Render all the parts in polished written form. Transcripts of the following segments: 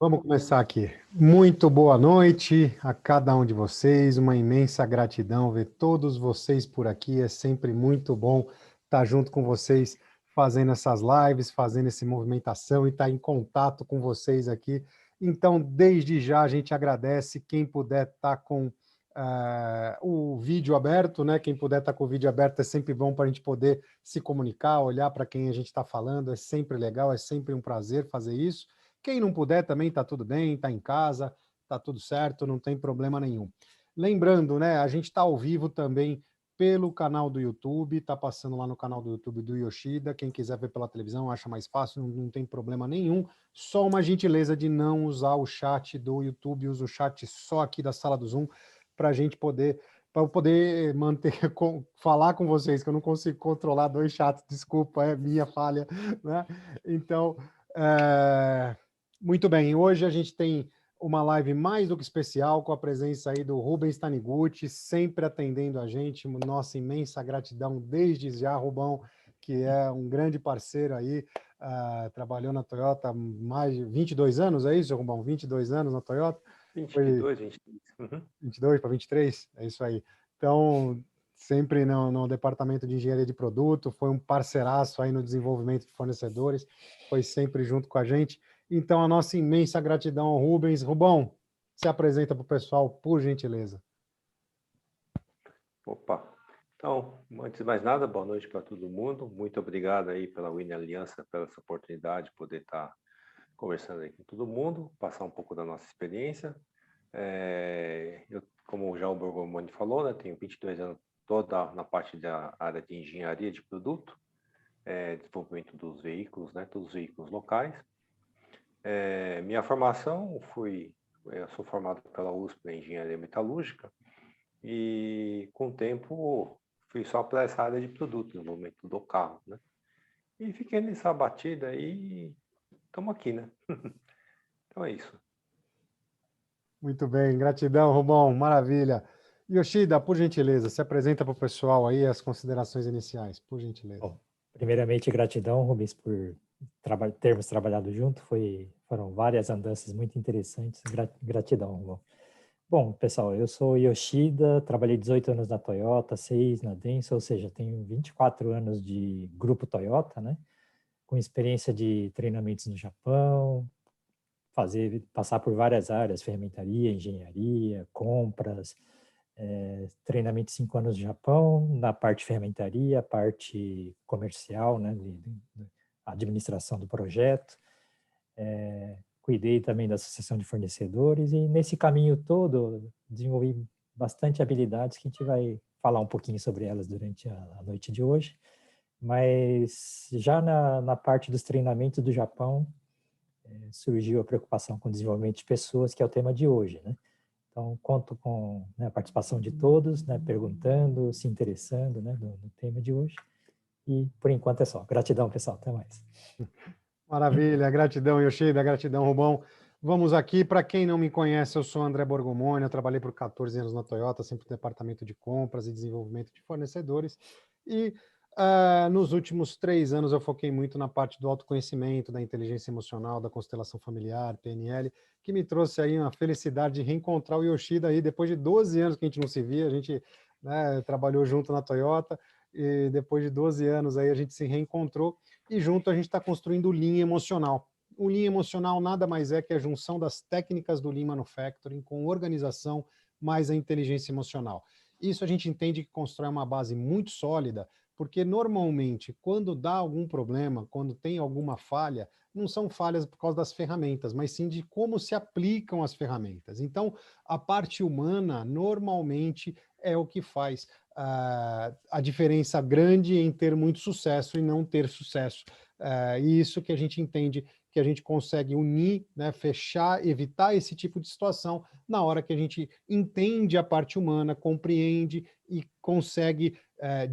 Vamos começar aqui. Muito boa noite a cada um de vocês, uma imensa gratidão ver todos vocês por aqui. É sempre muito bom estar junto com vocês, fazendo essas lives, fazendo essa movimentação e estar em contato com vocês aqui. Então, desde já, a gente agradece quem puder estar com o vídeo aberto, né? Quem puder estar com o vídeo aberto é sempre bom para a gente poder se comunicar, olhar para quem a gente está falando, é sempre legal, é sempre um prazer fazer isso. Quem não puder também está tudo bem, está em casa, está tudo certo, não tem problema nenhum. Lembrando, né, a gente está ao vivo também pelo canal do YouTube, está passando lá no canal do YouTube do Yoshida, quem quiser ver pela televisão acha mais fácil, não tem problema nenhum, só uma gentileza de não usar o chat do YouTube, usa o chat só aqui da sala do Zoom, para a gente poder manter, falar com vocês, que eu não consigo controlar dois chats, desculpa, é minha falha, né? Então, muito bem, hoje a gente tem uma live mais do que especial, com a presença aí do Rubens Taniguchi, sempre atendendo a gente, nossa imensa gratidão desde já, Rubão, que é um grande parceiro aí, trabalhou na Toyota há mais de 22 anos, é isso, Rubão? 22 anos na Toyota? 22, 23. Uhum. 22 para 23, é isso aí. Então, sempre no departamento de engenharia de produto, foi um parceiraço aí no desenvolvimento de fornecedores, foi sempre junto com a gente. Então, a nossa imensa gratidão ao Rubens. Rubão, se apresenta para o pessoal, por gentileza. Opa. Então, antes de mais nada, boa noite para todo mundo. Muito obrigado aí pela Winner Aliança, pela essa oportunidade de poder estar conversando aí com todo mundo, passar um pouco da nossa experiência. Eu, como já o Borgomoni falou, né, tenho 22 anos toda na parte da área de engenharia de produto, desenvolvimento dos veículos, né, todos os veículos locais. Minha formação eu sou formado pela USP em engenharia metalúrgica, e com o tempo fui só para essa área de produto, desenvolvimento do carro, né? E fiquei nessa batida e estamos aqui, né? Então é isso. Muito bem, gratidão, Rubão, maravilha. Yoshida, por gentileza, se apresenta para o pessoal aí as considerações iniciais, por gentileza. Bom, primeiramente, gratidão, Rubens, por termos trabalhado junto. Foram várias andanças muito interessantes. Gratidão, Rubão. Bom, pessoal, eu sou Yoshida, trabalhei 18 anos na Toyota, 6 na Denso, ou seja, tenho 24 anos de grupo Toyota, né? Com experiência de treinamentos no Japão, passar por várias áreas, ferramentaria, engenharia, compras, treinamento de 5 anos no Japão, na parte de ferramentaria, parte comercial, né, de administração do projeto. Cuidei também da associação de fornecedores e nesse caminho todo desenvolvi bastante habilidades que a gente vai falar um pouquinho sobre elas durante a noite de hoje. Mas já na parte dos treinamentos do Japão, surgiu a preocupação com o desenvolvimento de pessoas, que é o tema de hoje, né? Então, conto com, né, a participação de todos, né, perguntando, se interessando, né, no tema de hoje. E, por enquanto, é só. Gratidão, pessoal. Até mais. Maravilha, gratidão, Yoshida, gratidão, Rubão. Vamos aqui, para quem não me conhece, eu sou André Borgomoni, eu trabalhei por 14 anos na Toyota, sempre no departamento de compras e desenvolvimento de fornecedores, e nos últimos 3 anos eu foquei muito na parte do autoconhecimento, da inteligência emocional, da constelação familiar, PNL, que me trouxe aí uma felicidade de reencontrar o Yoshida aí, depois de 12 anos que a gente não se via, a gente, né, trabalhou junto na Toyota, e depois de 12 anos aí a gente se reencontrou, e junto a gente está construindo o Lean emocional. O Lean emocional nada mais é que a junção das técnicas do Lean Manufacturing com organização mais a inteligência emocional. Isso a gente entende que constrói uma base muito sólida, porque normalmente, quando dá algum problema, quando tem alguma falha, não são falhas por causa das ferramentas, mas sim de como se aplicam as ferramentas. Então, a parte humana, normalmente, é o que faz a diferença grande em ter muito sucesso e não ter sucesso. E isso que a gente entende que a gente consegue unir, né, fechar, evitar esse tipo de situação na hora que a gente entende a parte humana, compreende e consegue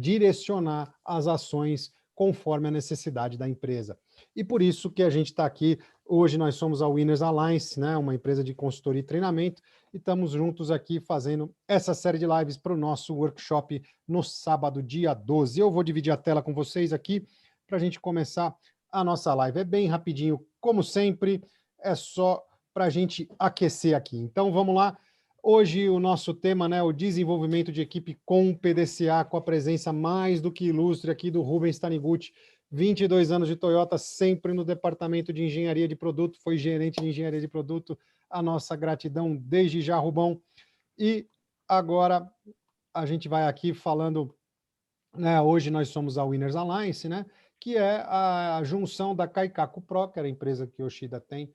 direcionar as ações conforme a necessidade da empresa. E por isso que a gente está aqui, hoje nós somos a Winners Alliance, né, uma empresa de consultoria e treinamento, e estamos juntos aqui fazendo essa série de lives para o nosso workshop no sábado, dia 12. Eu vou dividir a tela com vocês aqui para a gente começar a nossa live. É bem rapidinho, como sempre, é só para a gente aquecer aqui. Então, vamos lá. Hoje o nosso tema, né, o desenvolvimento de equipe com PDCA, com a presença mais do que ilustre aqui do Rubens Taniguchi, 22 anos de Toyota, sempre no departamento de engenharia de produto, foi gerente de engenharia de produto, a nossa gratidão desde já, Rubão. E agora a gente vai aqui falando, né, hoje nós somos a Winners Alliance, né, que é a junção da Kaikaku Pro, que era a empresa que Yoshida tem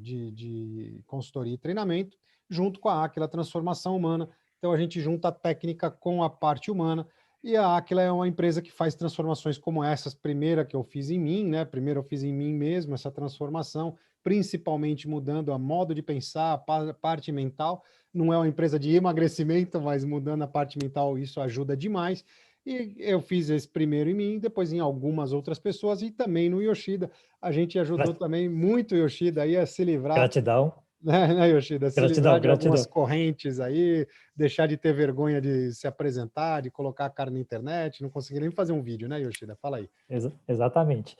de consultoria e treinamento, junto com a Aquila Transformação Humana. Então a gente junta a técnica com a parte humana, e a Aquila é uma empresa que faz transformações como essas, primeira que eu fiz em mim, né? Primeiro eu fiz em mim mesmo essa transformação, principalmente mudando a modo de pensar, a parte mental. Não é uma empresa de emagrecimento, mas mudando a parte mental, isso ajuda demais. E eu fiz esse primeiro em mim, depois em algumas outras pessoas, e também no Yoshida. A gente ajudou também muito o Yoshida aí a se livrar. Gratidão. Né, Yoshida? Se livrar de algumas correntes aí, deixar de ter vergonha de se apresentar, de colocar a cara na internet, não conseguir nem fazer um vídeo, né, Yoshida? Fala aí. Exatamente.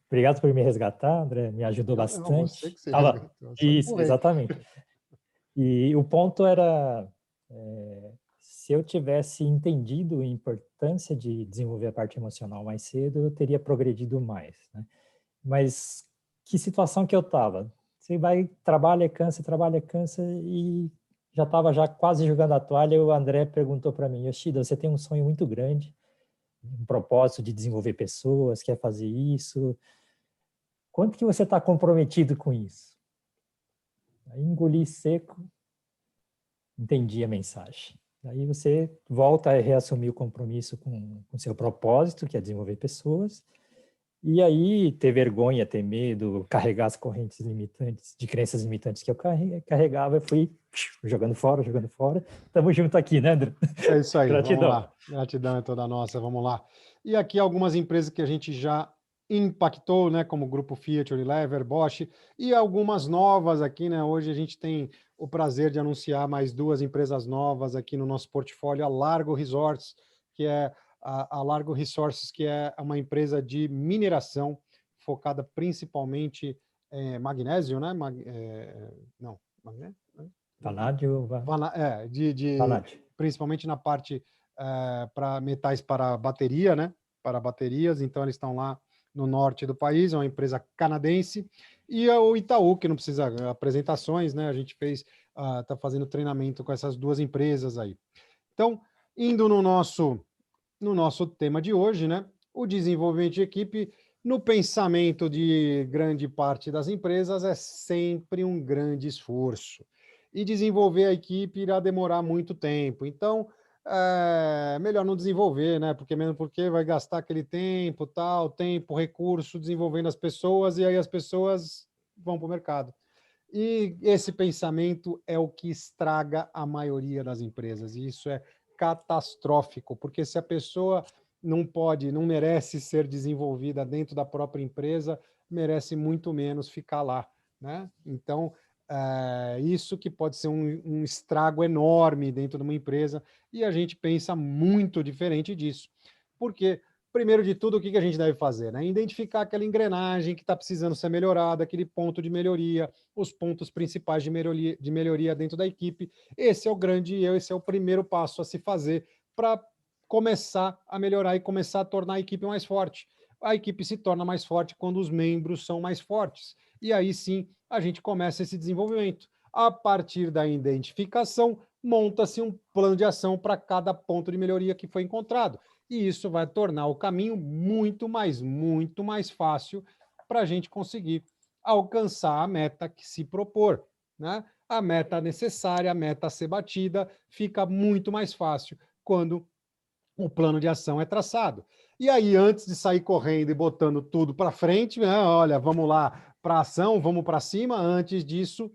Obrigado por me resgatar, André, me ajudou bastante. Não, você que se resgatou. Isso, exatamente. E o ponto era, se eu tivesse entendido a importância de desenvolver a parte emocional mais cedo, eu teria progredido mais, né? Mas que situação que eu estava? Você vai, trabalha, cansa, e já estava quase jogando a toalha, e o André perguntou para mim, Yoshida, você tem um sonho muito grande, um propósito de desenvolver pessoas, quer fazer isso, quanto que você está comprometido com isso? Aí engoli seco, entendi a mensagem. Aí você volta a reassumir o compromisso com o seu propósito, que é desenvolver pessoas, e aí ter vergonha, ter medo, carregar as correntes limitantes, de crenças limitantes que eu carregava, eu fui jogando fora. Tamo junto aqui, né, André? É isso aí, Gratidão. Vamos lá. Gratidão é toda nossa, vamos lá. E aqui algumas empresas que a gente já impactou, né, como Grupo Fiat, Unilever, Bosch, e algumas novas aqui, né? Hoje a gente tem o prazer de anunciar mais duas empresas novas aqui no nosso portfólio, a Largo Resorts, que é a Largo Resources, que é uma empresa de mineração focada principalmente em magnésio, né? Não, magnésio? Vanádio. Principalmente na parte para metais para bateria, né? Para baterias, então eles estão lá no norte do país, é uma empresa canadense, e o Itaú, que não precisa apresentações, né? A gente está fazendo treinamento com essas duas empresas aí. Então, indo no nosso tema de hoje, né? O desenvolvimento de equipe, no pensamento de grande parte das empresas, é sempre um grande esforço. E desenvolver a equipe irá demorar muito tempo. Então, melhor não desenvolver, né? Porque vai gastar aquele tempo, recurso, desenvolvendo as pessoas, e aí as pessoas vão para o mercado. E esse pensamento é o que estraga a maioria das empresas. E isso é catastrófico, porque se a pessoa não merece ser desenvolvida dentro da própria empresa, merece muito menos ficar lá, né? Então, isso que pode ser um estrago enorme dentro de uma empresa, e a gente pensa muito diferente disso. Porque, primeiro de tudo, o que a gente deve fazer? Né? Identificar aquela engrenagem que está precisando ser melhorada, aquele ponto de melhoria, os pontos principais de melhoria dentro da equipe. Esse é o primeiro passo a se fazer para começar a melhorar e começar a tornar a equipe mais forte. A equipe se torna mais forte quando os membros são mais fortes. E aí sim a gente começa esse desenvolvimento. A partir da identificação, monta-se um plano de ação para cada ponto de melhoria que foi encontrado. E isso vai tornar o caminho muito mais fácil para a gente conseguir alcançar a meta que se propor, né? A meta necessária, a meta a ser batida, fica muito mais fácil quando o plano de ação é traçado. E aí, antes de sair correndo e botando tudo para frente, né, olha, vamos lá para ação, vamos para cima, antes disso,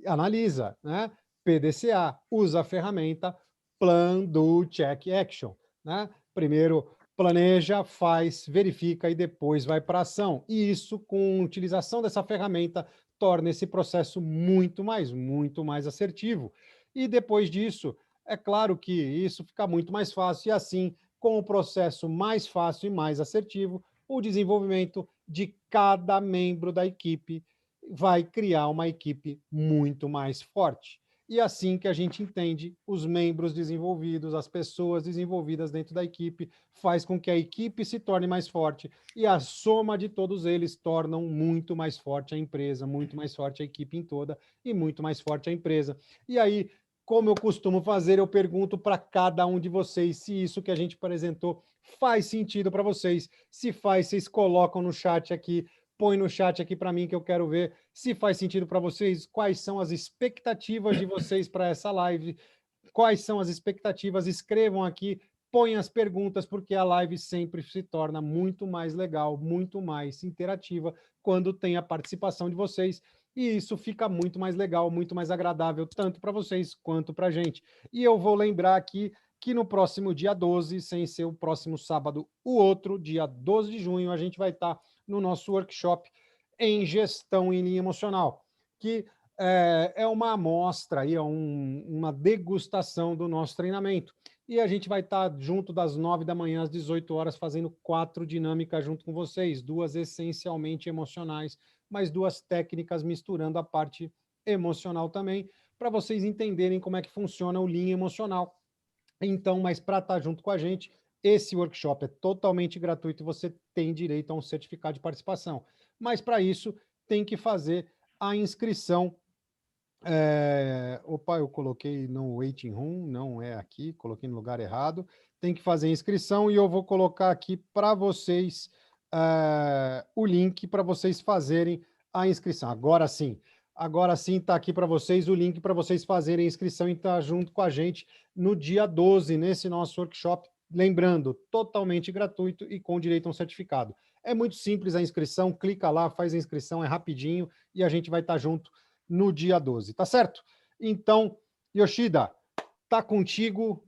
analisa, né? PDCA, usa a ferramenta Plan, Do, Check, Action, né? Primeiro planeja, faz, verifica e depois vai para ação. E isso, com a utilização dessa ferramenta, torna esse processo muito mais assertivo. E depois disso, é claro que isso fica muito mais fácil, e assim, com o processo mais fácil e mais assertivo, o desenvolvimento de cada membro da equipe vai criar uma equipe muito mais forte. E assim que a gente entende os membros desenvolvidos, as pessoas desenvolvidas dentro da equipe, faz com que a equipe se torne mais forte e a soma de todos eles tornam muito mais forte a empresa, muito mais forte a equipe em toda e muito mais forte a empresa. E aí, como eu costumo fazer, eu pergunto para cada um de vocês se isso que a gente apresentou faz sentido para vocês. Se faz, vocês colocam no chat aqui, põe no chat aqui para mim que eu quero ver se faz sentido para vocês, quais são as expectativas de vocês para essa live, quais são as expectativas, escrevam aqui, põem as perguntas, porque a live sempre se torna muito mais legal, muito mais interativa, quando tem a participação de vocês, e isso fica muito mais legal, muito mais agradável, tanto para vocês quanto para a gente. E eu vou lembrar aqui que no próximo dia 12, sem ser o próximo sábado, o outro, dia 12 de junho, a gente vai estar no nosso workshop em gestão em linha emocional, que é uma amostra, aí, uma degustação do nosso treinamento. E a gente vai estar junto das 9 da manhã às 18 horas, fazendo 4 dinâmicas junto com vocês, 2 essencialmente emocionais, mas 2 técnicas misturando a parte emocional também, para vocês entenderem como é que funciona o linha emocional. Então, mas para estar junto com a gente, esse workshop é totalmente gratuito e você tem direito a um certificado de participação. Mas para isso, tem que fazer a inscrição. Opa, eu coloquei no waiting room, não é aqui, coloquei no lugar errado. Tem que fazer a inscrição e eu vou colocar aqui para vocês o link para vocês fazerem a inscrição. Agora sim está aqui para vocês o link para vocês fazerem a inscrição e estar junto com a gente no dia 12, nesse nosso workshop. Lembrando, totalmente gratuito e com direito a um certificado. É muito simples a inscrição, clica lá, faz a inscrição, é rapidinho e a gente vai estar junto no dia 12, tá certo? Então, Yoshida, tá contigo,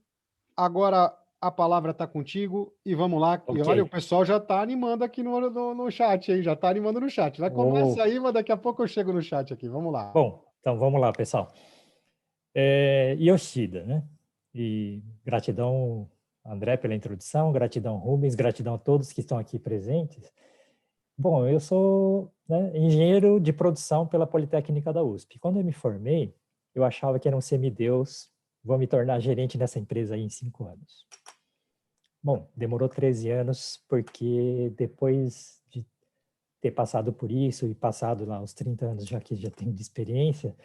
agora a palavra tá contigo e vamos lá. Okay. E olha, o pessoal já tá animando aqui no chat, hein? Já tá animando no chat. Vai, começa aí, mas daqui a pouco eu chego no chat aqui, vamos lá. Bom, então vamos lá, pessoal. Yoshida, né? E gratidão, André, pela introdução, gratidão, Rubens, gratidão a todos que estão aqui presentes. Bom, eu sou, né, engenheiro de produção pela Politécnica da USP. Quando eu me formei, eu achava que era um semideus, vou me tornar gerente nessa empresa aí em 5 anos. Bom, demorou 13 anos, porque depois de ter passado por isso e passado lá os 30 anos já que já tenho de experiência,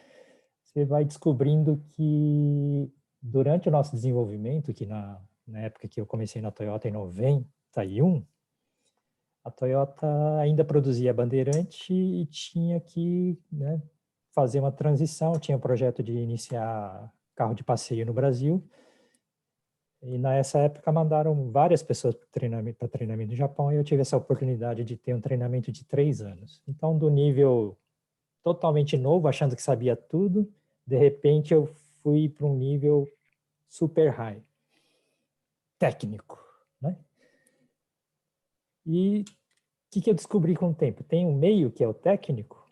você vai descobrindo que durante o nosso desenvolvimento, que na época que eu comecei na Toyota em 91, a Toyota ainda produzia Bandeirante e tinha que, né, fazer uma transição, tinha um projeto de iniciar carro de passeio no Brasil, e nessa época mandaram várias pessoas para treinamento no Japão, e eu tive essa oportunidade de ter um treinamento de 3 anos. Então, do nível totalmente novo, achando que sabia tudo, de repente eu fui para um nível super high, técnico, né? E o que eu descobri com o tempo? Tem um meio que é o técnico,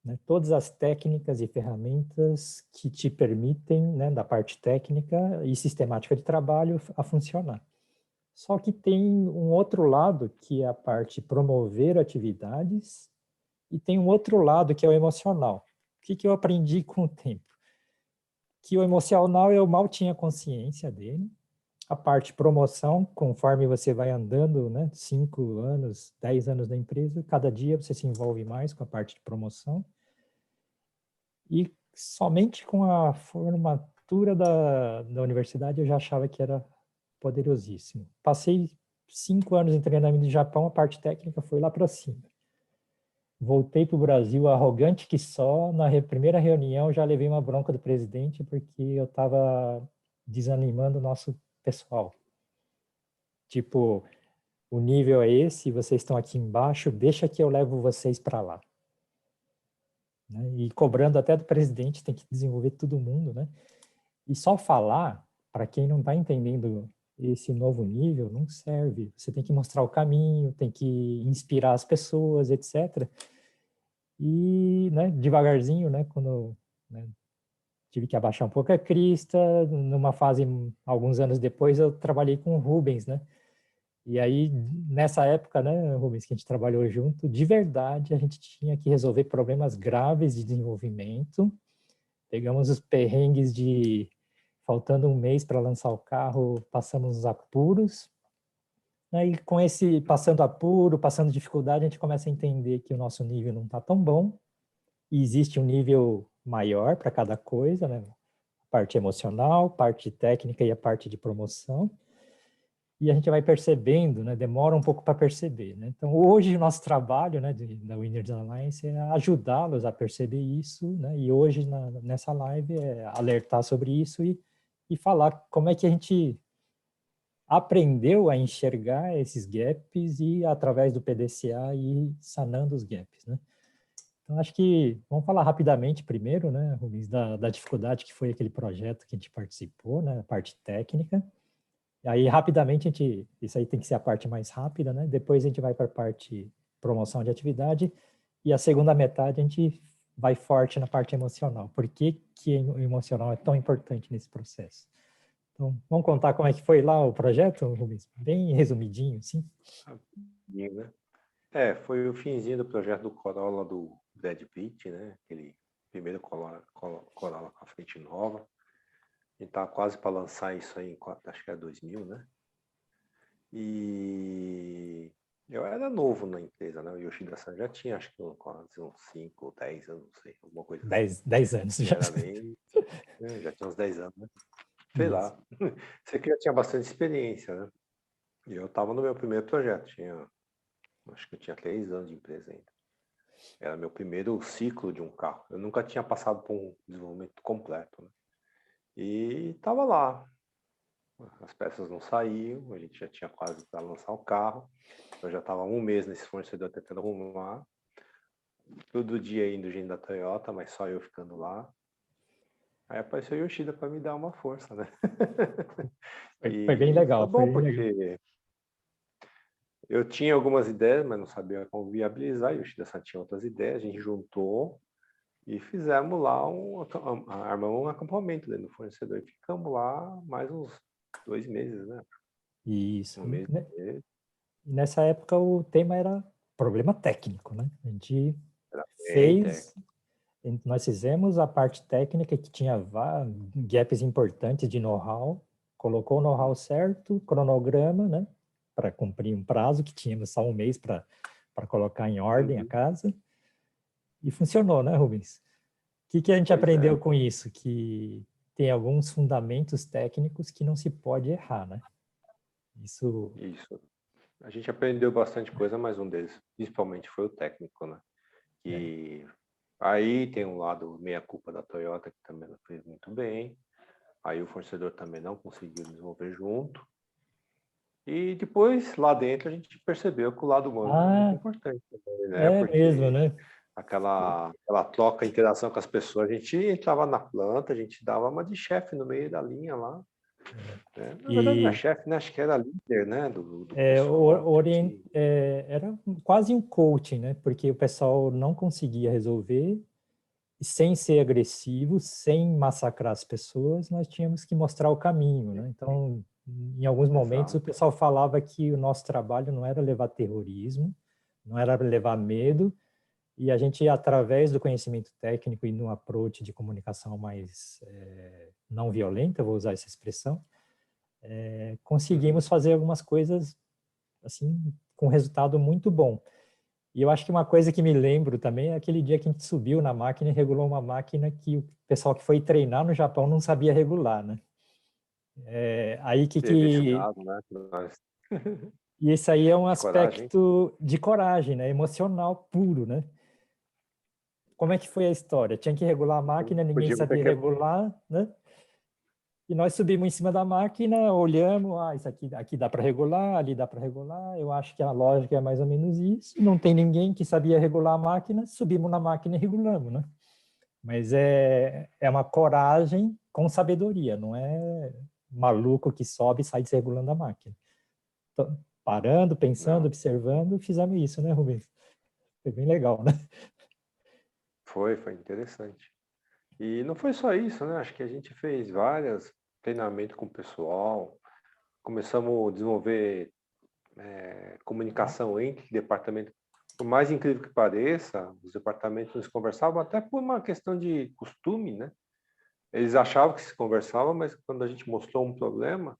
né? Todas as técnicas e ferramentas que te permitem, né, da parte técnica e sistemática de trabalho a funcionar. Só que tem um outro lado, que é a parte promover atividades, e tem um outro lado, que é o emocional. O que eu aprendi com o tempo? Que o emocional eu mal tinha consciência dele. A parte promoção, conforme você vai andando, né, 5 anos, 10 anos na empresa, cada dia você se envolve mais com a parte de promoção. E somente com a formatura da universidade eu já achava que era poderosíssimo. Passei 5 anos em treinamento no Japão, a parte técnica foi lá para cima. Voltei para o Brasil arrogante que só, na primeira reunião já levei uma bronca do presidente porque eu estava desanimando o nosso pessoal. Tipo, o nível é esse, vocês estão aqui embaixo, deixa que eu levo vocês para lá. Né? E cobrando até do presidente, tem que desenvolver todo mundo, né? E só falar, para quem não está entendendo esse novo nível, não serve. Você tem que mostrar o caminho, tem que inspirar as pessoas, etc. E, né, devagarzinho, né, quando, né, tive que abaixar um pouco a crista, numa fase, alguns anos depois, eu trabalhei com o Rubens, né? E aí, nessa época, né, Rubens, que a gente trabalhou junto, de verdade, a gente tinha que resolver problemas graves de desenvolvimento. Pegamos os perrengues de faltando um mês para lançar o carro, passamos os apuros. E com esse passando apuro, passando dificuldade, a gente começa a entender que o nosso nível não está tão bom. E existe um nível maior para cada coisa, né? A parte emocional, parte técnica e a parte de promoção. E a gente vai percebendo, né? Demora um pouco para perceber, né? Então, hoje o nosso trabalho, né, da Winners Alliance é ajudá-los a perceber isso, né? E hoje nessa live é alertar sobre isso e falar como é que a gente aprendeu a enxergar esses gaps e através do PDCA ir sanando os gaps, né? Então, acho que vamos falar rapidamente primeiro, né, Rubens, da dificuldade que foi aquele projeto que a gente participou, né, a parte técnica. E aí, rapidamente, isso aí tem que ser a parte mais rápida, né? Depois a gente vai para a parte promoção de atividade e a segunda metade a gente vai forte na parte emocional. Por que o emocional é tão importante nesse processo? Então, vamos contar como é que foi lá o projeto, Rubens? Bem resumidinho, sim. Né? Foi o finzinho do projeto do Corolla do Brad Pitt, né? Aquele primeiro Corolla com a frente nova. A gente tá quase para lançar isso aí, acho que é 2000, né? E eu era novo na empresa, né? O Yoshida-san já tinha, acho que quase uns 5 ou 10 anos, não sei, alguma coisa assim. 10 anos já. Era bem, né? Já tinha uns 10 anos, né? Sei Isso. lá. Você que já tinha bastante experiência, né? E eu estava no meu primeiro projeto, acho que eu tinha 3 anos de empresa ainda. Era meu primeiro ciclo de um carro. Eu nunca tinha passado por um desenvolvimento completo, né? E estava lá. As peças não saíam, a gente já tinha quase para lançar o carro. Eu já estava 1 mês nesse fornecedor tentando arrumar. Todo dia indo gente da Toyota, mas só eu ficando lá. Aí apareceu o Yoshida para me dar uma força, né? Foi bem legal. Foi bom, foi bem legal. porque eu tinha algumas ideias, mas não sabia como viabilizar. E o Yoshida-san tinha outras ideias. A gente juntou e fizemos lá armamos um acampamento dentro do fornecedor. E ficamos lá mais uns 2 meses, né? Isso. 1 mês. Nessa época o tema era problema técnico, né? A gente Bem nós fizemos a parte técnica que tinha gaps importantes de know-how, colocou o know-how certo, cronograma, né? Para cumprir um prazo que tínhamos só 1 mês para colocar em ordem a casa. E funcionou, né, Rubens? O que a gente aprendeu com isso? Que tem alguns fundamentos técnicos que não se pode errar, né? Isso. A gente aprendeu bastante coisa, mas um deles, principalmente, foi o técnico, né? Que aí tem um lado meia-culpa da Toyota, que também não fez muito bem. Aí o fornecedor também não conseguiu desenvolver junto. E depois, lá dentro, a gente percebeu que o lado humano é muito importante também, né? É Porque mesmo, né? aquela troca, interação com as pessoas, a gente entrava na planta, a gente dava uma de chefe no meio da linha lá. Né? Na verdade, não era chefe, né? Acho que era líder, né? Do pessoal. Era quase um coaching, né? Porque o pessoal não conseguia resolver, e sem ser agressivo, sem massacrar as pessoas, nós tínhamos que mostrar o caminho, né? Então, em alguns momentos, o pessoal falava que o nosso trabalho não era levar terrorismo, não era levar medo, e a gente, através do conhecimento técnico e no approach de comunicação mais não violenta, vou usar essa expressão, conseguimos fazer algumas coisas assim com resultado muito bom. E eu acho que uma coisa que me lembro também é aquele dia que a gente subiu na máquina e regulou uma máquina que o pessoal que foi treinar no Japão não sabia regular, né? Aí Direcionado, né? E esse aí é um coragem. aspecto de coragem, né? Emocional puro, né? Como é que foi a história? Tinha que regular a máquina, ninguém sabia regular, né? E nós subimos em cima da máquina, olhamos, isso aqui dá para regular, ali dá para regular, eu acho que a lógica é mais ou menos isso. Não tem ninguém que sabia regular a máquina, subimos na máquina e regulamos, né? Mas é uma coragem com sabedoria, não é maluco que sobe e sai desregulando a máquina. Então, parando, pensando, observando, fizemos isso, né, Rubens? Foi bem legal, né? Foi interessante. E não foi só isso, né? Acho que a gente fez vários treinamentos com o pessoal, começamos a desenvolver comunicação entre departamentos. Por mais incrível que pareça, os departamentos não se conversavam até por uma questão de costume, né? Eles achavam que se conversava, mas quando a gente mostrou um problema,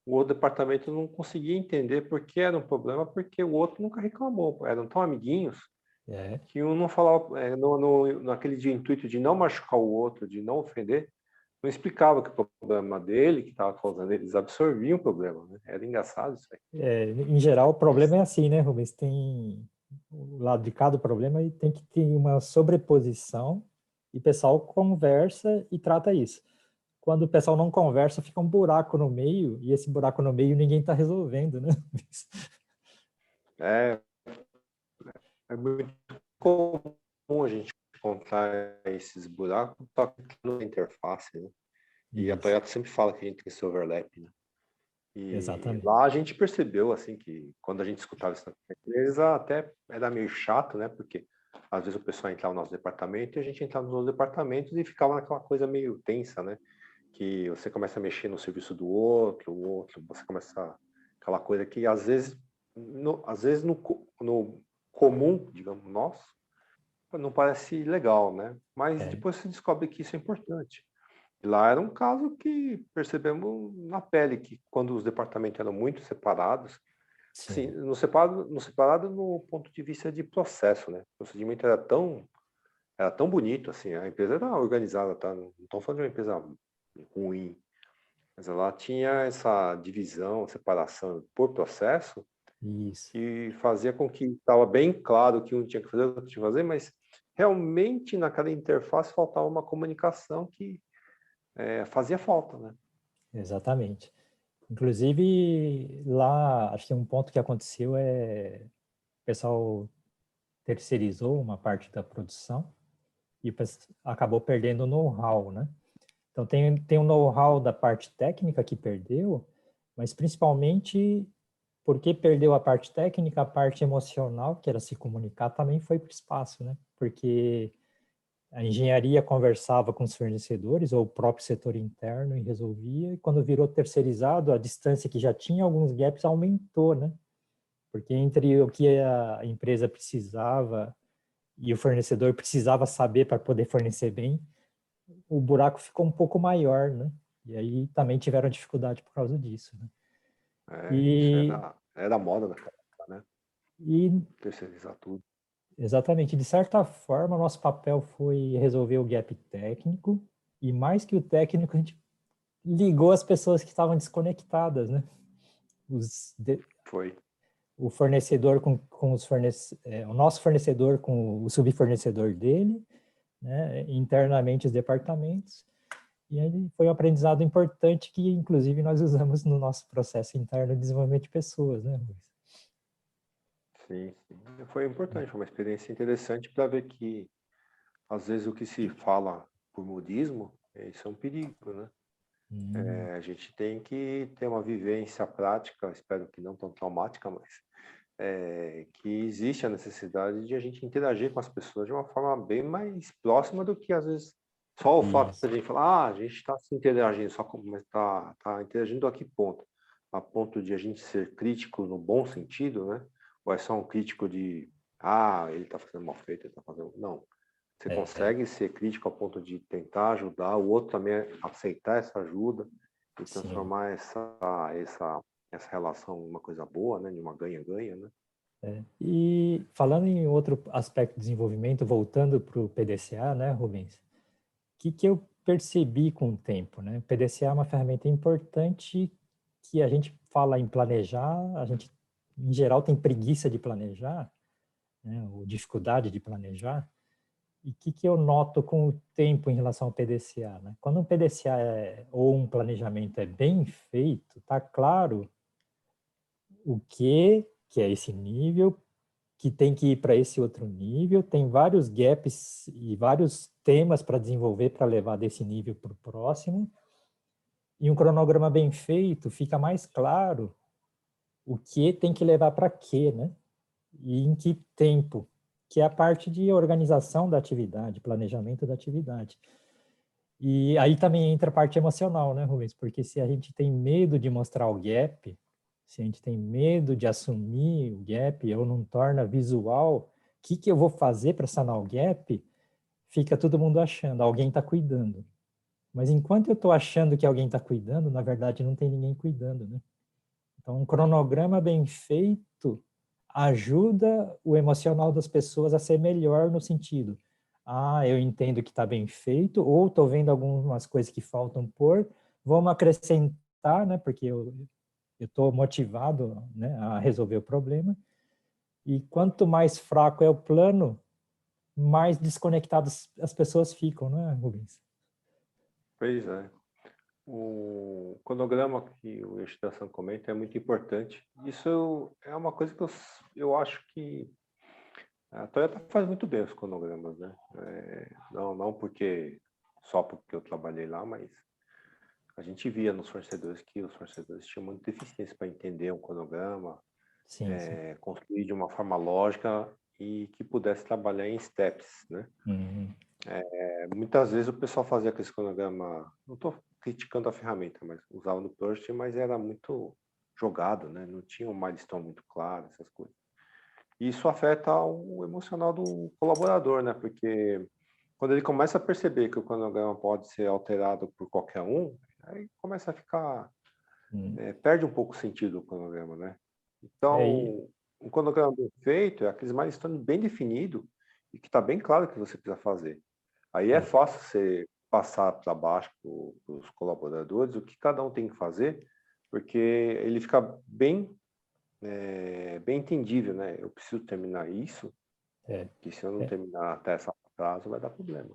o outro departamento não conseguia entender por que era um problema, porque o outro nunca reclamou. Eram tão amiguinhos que um não falava, naquele de intuito de não machucar o outro, de não ofender, não explicava que o problema dele, que estava causando, eles absorviam o problema, né? Era engraçado isso aí. Em geral, o problema é assim, né, Rubens? Tem o lado de cada problema e tem que ter uma sobreposição e o pessoal conversa e trata isso. Quando o pessoal não conversa, fica um buraco no meio e esse buraco no meio ninguém está resolvendo, né? É muito comum a gente encontrar esses buracos só que na interface, né? E a Toyota sempre fala que a gente tem esse overlap, né? E Exatamente. lá a gente percebeu, assim, que quando a gente escutava isso na empresa, até era meio chato, né? Porque às vezes o pessoal entrava no nosso departamento e a gente entrava nos outros departamentos e ficava naquela coisa meio tensa, né? Que você começa a mexer no serviço do outro, o outro, você começa aquela coisa que às vezes no comum, digamos, nosso, não parece legal, né? Mas depois você descobre que isso é importante. E lá era um caso que percebemos na pele, que quando os departamentos eram muito separados, assim, separado no ponto de vista de processo, né? O procedimento era tão bonito, assim, a empresa era organizada, tá? Não estou falando de uma empresa ruim, mas ela tinha essa divisão, separação por processo, que fazia com que estava bem claro o que um tinha que fazer, o outro tinha que fazer, mas realmente naquela interface faltava uma comunicação que fazia falta, né? Exatamente. Inclusive, lá, acho que um ponto que aconteceu o pessoal terceirizou uma parte da produção e acabou perdendo o know-how, né? Então, tem o know-how da parte técnica que perdeu, mas principalmente porque perdeu a parte técnica, a parte emocional, que era se comunicar, também foi para o espaço, né? Porque a engenharia conversava com os fornecedores ou o próprio setor interno e resolvia, e quando virou terceirizado, a distância que já tinha alguns gaps aumentou, né? Porque entre o que a empresa precisava e o fornecedor precisava saber para poder fornecer bem, o buraco ficou um pouco maior, né? E aí também tiveram dificuldade por causa disso, né? Isso E, era moda naquela época, né? e Terceirizar tudo. exatamente, de certa forma, nosso papel foi resolver o gap técnico e mais que o técnico, a gente ligou as pessoas que estavam desconectadas, né? Foi. O fornecedor com o nosso fornecedor com o subfornecedor dele, né? Internamente os departamentos. E aí foi um aprendizado importante que, inclusive, nós usamos no nosso processo interno de desenvolvimento de pessoas, né, Luiz? Sim. Foi importante, foi uma experiência interessante para ver que, às vezes, o que se fala por modismo, isso é um perigo, né? A gente tem que ter uma vivência prática, espero que não tão traumática, mas que existe a necessidade de a gente interagir com as pessoas de uma forma bem mais próxima do que, às vezes, só o fato de a gente falar, a gente está se interagindo, mas está interagindo a que ponto? A ponto de a gente ser crítico no bom sentido, né? Ou é só um crítico de, ele está fazendo mal feito, ele está fazendo... Não. Você consegue ser crítico ao ponto de tentar ajudar, o outro também aceitar essa ajuda e transformar essa relação em uma coisa boa, né? Em uma ganha-ganha, né? E falando em outro aspecto de desenvolvimento, voltando para o PDCA, né, Rubens? O que eu percebi com o tempo, né? O PDCA é uma ferramenta importante que a gente fala em planejar, a gente, em geral, tem preguiça de planejar, né, ou dificuldade de planejar. E o que eu noto com o tempo em relação ao PDCA, né? Quando um PDCA ou um planejamento é bem feito, tá claro o que é esse nível, que tem que ir para esse outro nível, tem vários gaps e vários temas para desenvolver para levar desse nível para o próximo. E um cronograma bem feito fica mais claro o que tem que levar para quê, né? E em que tempo, que é a parte de organização da atividade, planejamento da atividade. E aí também entra a parte emocional, né, Rubens? Porque se a gente tem medo de mostrar o gap, se a gente tem medo de assumir o gap ou não torna visual, o que eu vou fazer para sanar o gap, fica todo mundo achando, alguém está cuidando. Mas enquanto eu estou achando que alguém está cuidando, na verdade não tem ninguém cuidando, né? Então, um cronograma bem feito ajuda o emocional das pessoas a ser melhor no sentido, eu entendo que está bem feito, ou estou vendo algumas coisas que faltam por, vamos acrescentar, né, porque eu estou motivado, né, a resolver o problema, e quanto mais fraco é o plano, mais desconectadas as pessoas ficam, né, Rubens? Pois é. O cronograma que o Yoshida-san comenta é muito importante. Isso é uma coisa que eu acho que a Toyota faz muito bem os cronogramas, né? Não só porque eu trabalhei lá, mas a gente via nos fornecedores que os fornecedores tinham muita deficiência para entender um cronograma, Sim. construir de uma forma lógica e que pudesse trabalhar em steps, né? Uhum. Muitas vezes o pessoal fazia aquele cronograma, não estou criticando a ferramenta, mas usava no Perst, mas era muito jogado, né? Não tinha um milestone muito claro, essas coisas. E isso afeta o emocional do colaborador, né? Porque quando ele começa a perceber que o cronograma pode ser alterado por qualquer um, aí começa a ficar, perde um pouco o sentido do cronograma, né? Então, um cronograma bem feito é aqueles milestones bem definido e que está bem claro o que você precisa fazer. Aí é fácil você passar para baixo para os colaboradores o que cada um tem que fazer, porque ele fica bem entendível, né? Eu preciso terminar isso, que se eu não terminar até essa prazo vai dar problema.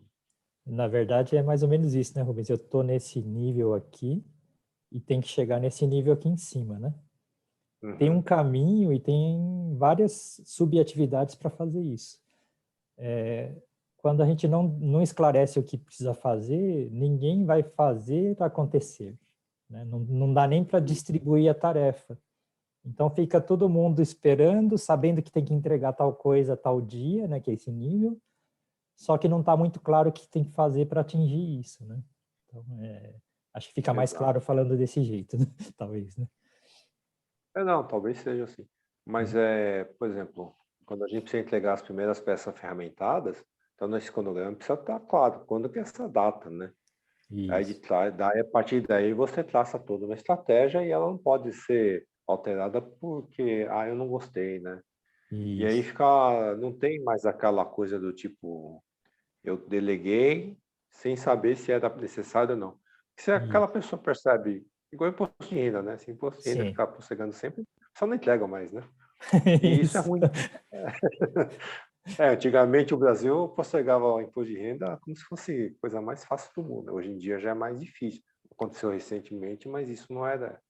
Na verdade é mais ou menos isso, né, Rubens? Eu estou nesse nível aqui e tem que chegar nesse nível aqui em cima, né? Uhum. Tem um caminho e tem várias subatividades para fazer isso. Quando a gente não esclarece o que precisa fazer, ninguém vai fazer acontecer, né? Não dá nem para distribuir a tarefa. Então fica todo mundo esperando, sabendo que tem que entregar tal coisa tal dia, né, que é esse nível, só que não está muito claro o que tem que fazer para atingir isso, né? Então, acho que fica mais claro falando desse jeito, né? Talvez, né? Não, talvez seja assim. Mas, por exemplo, quando a gente precisa entregar as primeiras peças ferramentadas, então nesse cronograma precisa estar claro quando que é essa data, né? Aí, a partir daí você traça toda uma estratégia e ela não pode ser alterada porque, eu não gostei, né? Isso. E aí não tem mais aquela coisa do tipo, eu deleguei sem saber se era necessário ou não. Se aquela pessoa percebe, igual imposto de renda, né? Se imposto de renda ficar postergando sempre, só não entrega mais, né? E isso é ruim. Antigamente o Brasil postergava o imposto de renda como se fosse a coisa mais fácil do mundo. Hoje em dia já é mais difícil. Aconteceu recentemente, mas isso não era,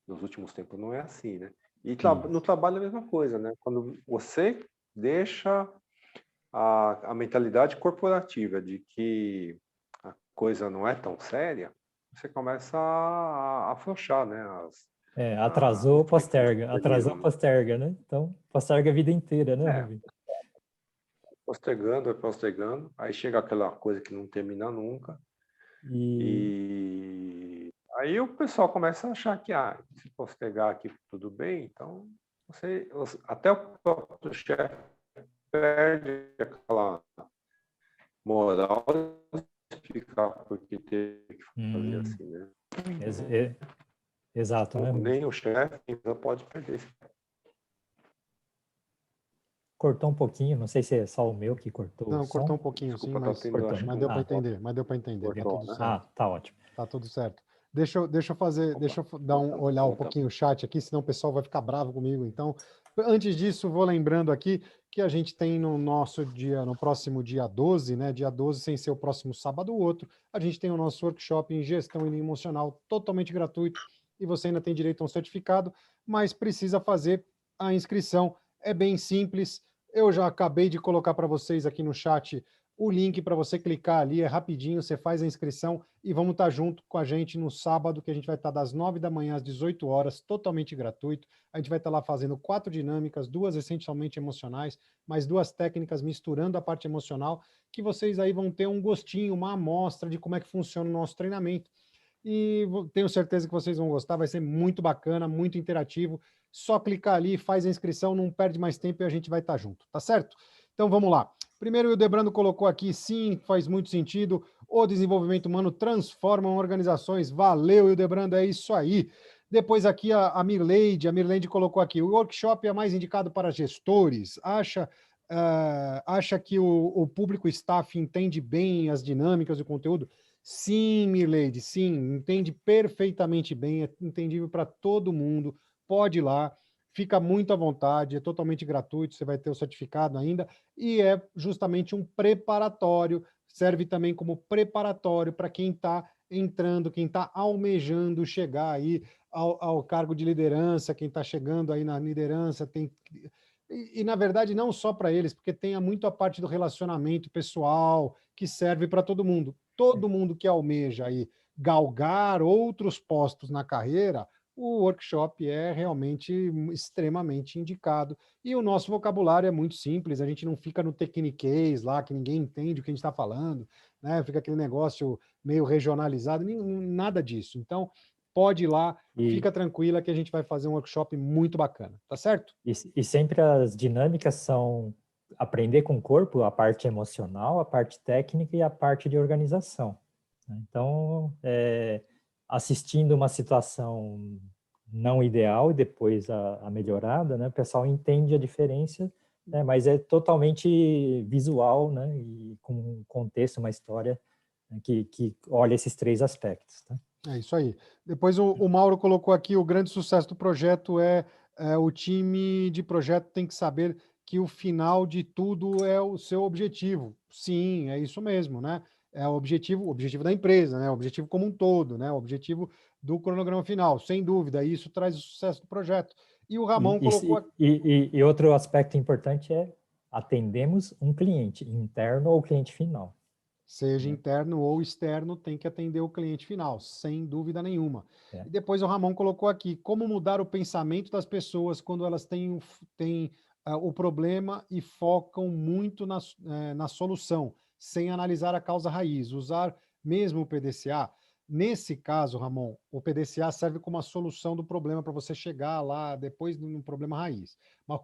nos últimos tempos não é assim, né? E no trabalho é a mesma coisa, né? Quando você deixa a mentalidade corporativa de que a coisa não é tão séria, você começa a afrouxar, né? Atrasou, posterga. Atrasou, posterga, né? Então, posterga a vida inteira, né, Rubens? Postergando, aí chega aquela coisa que não termina nunca. E aí o pessoal começa a achar que, se postergar aqui tudo bem, então até o próprio chefe perde aquela moral de explicar porque teve que fazer assim, né? Exato, né? Nem o chefe não pode perder. Cortou um pouquinho, não sei se é só o meu que cortou o som. Não, cortou um pouquinho. Desculpa, sim, mas, mas deu para entender, tá tudo certo. Tá ótimo. Tá tudo certo. Deixa eu dar olhar um pouquinho o chat aqui, senão o pessoal vai ficar bravo comigo. Então, antes disso, vou lembrando aqui que a gente tem no próximo dia 12, né? Dia 12, sem ser o próximo sábado ou outro, a gente tem o nosso workshop em gestão emocional totalmente gratuito e você ainda tem direito a um certificado, mas precisa fazer a inscrição. É bem simples. Eu já acabei de colocar para vocês aqui no chat o link para você clicar ali, é rapidinho, você faz a inscrição e vamos estar junto com a gente no sábado, que a gente vai estar das 9 da manhã às 18 horas, totalmente gratuito. A gente vai estar lá fazendo 4 dinâmicas, 2 essencialmente emocionais, mais 2 técnicas misturando a parte emocional, que vocês aí vão ter um gostinho, uma amostra de como é que funciona o nosso treinamento. e tenho certeza que vocês vão gostar, vai ser muito bacana, muito interativo. Só clicar ali, faz a inscrição, não perde mais tempo e a gente vai estar junto, tá certo? Então vamos lá. Primeiro, o Hildebrando colocou aqui, sim, faz muito sentido. O desenvolvimento humano transforma organizações. Valeu, Hildebrando, é isso aí. Depois aqui a Mirleide colocou aqui, o workshop é mais indicado para gestores. Acha que o público staff entende bem as dinâmicas do conteúdo? Sim, Mirleide, sim, entende perfeitamente bem, é entendível para todo mundo. Pode ir lá, fica muito à vontade, é totalmente gratuito, você vai ter o certificado ainda, e é justamente um preparatório, serve também como preparatório para quem está entrando, quem está almejando chegar aí ao cargo de liderança, quem está chegando aí na liderança, na verdade, não só para eles, porque tem muito a parte do relacionamento pessoal, que serve para todo mundo. Todo mundo que almeja aí galgar outros postos na carreira, o workshop é realmente extremamente indicado. E o nosso vocabulário é muito simples, a gente não fica no tecniquez lá, que ninguém entende o que a gente está falando, né? Fica aquele negócio meio regionalizado, nada disso. Então, pode ir lá, E, fica tranquila que a gente vai fazer um workshop muito bacana, tá certo? e sempre as dinâmicas são aprender com o corpo, a parte emocional, a parte técnica e a parte de organização, né? Então, assistindo uma situação não ideal e depois a melhorada, né, o pessoal entende a diferença, né, mas é totalmente visual, né, e com um contexto, uma história, né, que olha esses três aspectos, tá? É isso aí. Depois o Mauro colocou aqui, o grande sucesso do projeto é o time de projeto tem que saber que o final de tudo é o seu objetivo. Sim, é isso mesmo, né? É o objetivo da empresa, né? O objetivo como um todo, né? O objetivo do cronograma final, sem dúvida. Isso traz o sucesso do projeto. E o Ramon colocou aqui. E outro aspecto importante é atendemos um cliente interno ou cliente final, Seja né? interno ou externo, tem que atender o cliente final, sem dúvida nenhuma. É. E depois o Ramon colocou aqui, como mudar o pensamento das pessoas quando elas têm o problema e focam muito na solução, sem analisar a causa raiz, usar mesmo o PDCA. Nesse caso, Ramon, o PDCA serve como a solução do problema para você chegar lá depois no problema raiz. Mas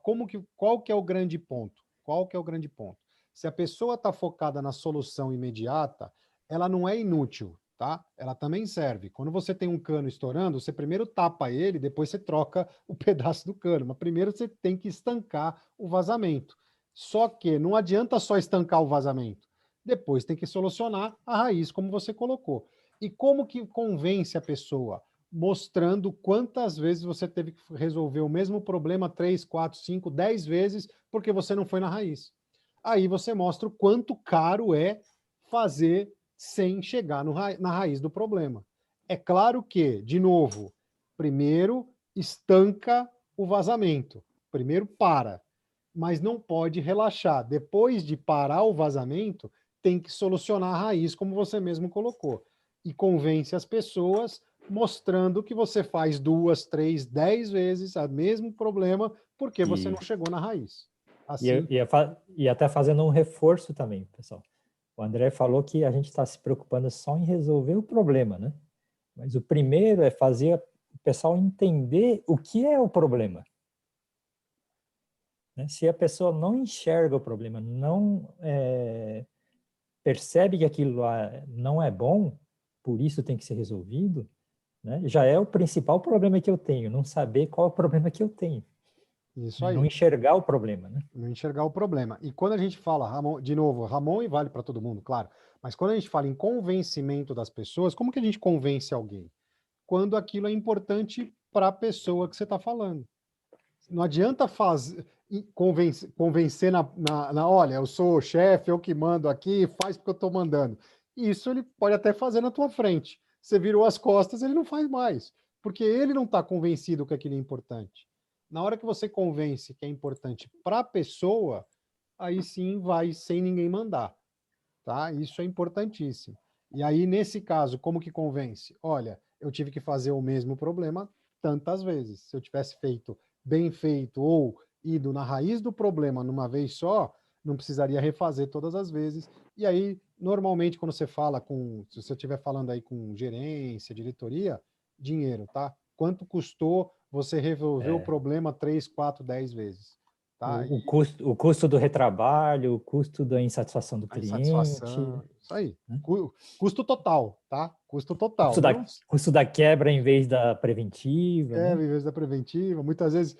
qual que é o grande ponto? Qual que é o grande ponto? Se a pessoa está focada na solução imediata, ela não é inútil, tá? Ela também serve. Quando você tem um cano estourando, você primeiro tapa ele, depois você troca o pedaço do cano. Mas primeiro você tem que estancar o vazamento. Só que não adianta só estancar o vazamento. Depois tem que solucionar a raiz, como você colocou. E como que convence a pessoa? Mostrando quantas vezes você teve que resolver o mesmo problema 3, 4, 5, 10 vezes porque você não foi na raiz. Aí você mostra o quanto caro é fazer sem chegar na raiz do problema. É claro que, de novo, primeiro estanca o vazamento, primeiro para, mas não pode relaxar. Depois de parar o vazamento, tem que solucionar a raiz, como você mesmo colocou. E convence as pessoas mostrando que você faz 2, 3, 10 vezes o mesmo problema porque você não E, chegou na raiz. e, Assim, e até fazendo um reforço também, pessoal. O André falou que a gente está se preocupando só em resolver o problema, né? Mas o primeiro é fazer o pessoal entender o que é o problema, né? Se a pessoa não enxerga o problema, não percebe que aquilo lá não é bom, por isso tem que ser resolvido, né? Já é o principal problema que eu tenho, não saber qual é o problema que eu tenho, isso né? Não aí. enxergar o problema, né? Não enxergar o problema. E quando a gente fala, Ramon, de novo, Ramon e vale para todo mundo, claro, mas quando a gente fala em convencimento das pessoas, como que a gente convence alguém? Quando aquilo é importante para a pessoa que você está falando. Não adianta convencer olha, eu sou o chefe, eu que mando aqui, faz porque eu estou mandando. Isso ele pode até fazer na tua frente. Você virou as costas, ele não faz mais, porque ele não está convencido que aquilo é importante. Na hora que você convence que é importante para a pessoa, aí sim vai sem ninguém mandar, tá? Isso é importantíssimo. E aí, nesse caso, como que convence? Olha, eu tive que fazer o mesmo problema tantas vezes. Se eu tivesse feito bem feito ou ido na raiz do problema numa vez só, não precisaria refazer todas as vezes. E aí, normalmente, quando você fala se você estiver falando aí com gerência, diretoria, dinheiro, tá? Quanto custou você resolver o problema 3, 4, 10 vezes? Tá? O custo do retrabalho, o custo da insatisfação do A cliente, insatisfação, isso aí. né? Custo total, tá? Custo total. Custo da quebra em vez da preventiva, né? Em vez da preventiva. Muitas vezes,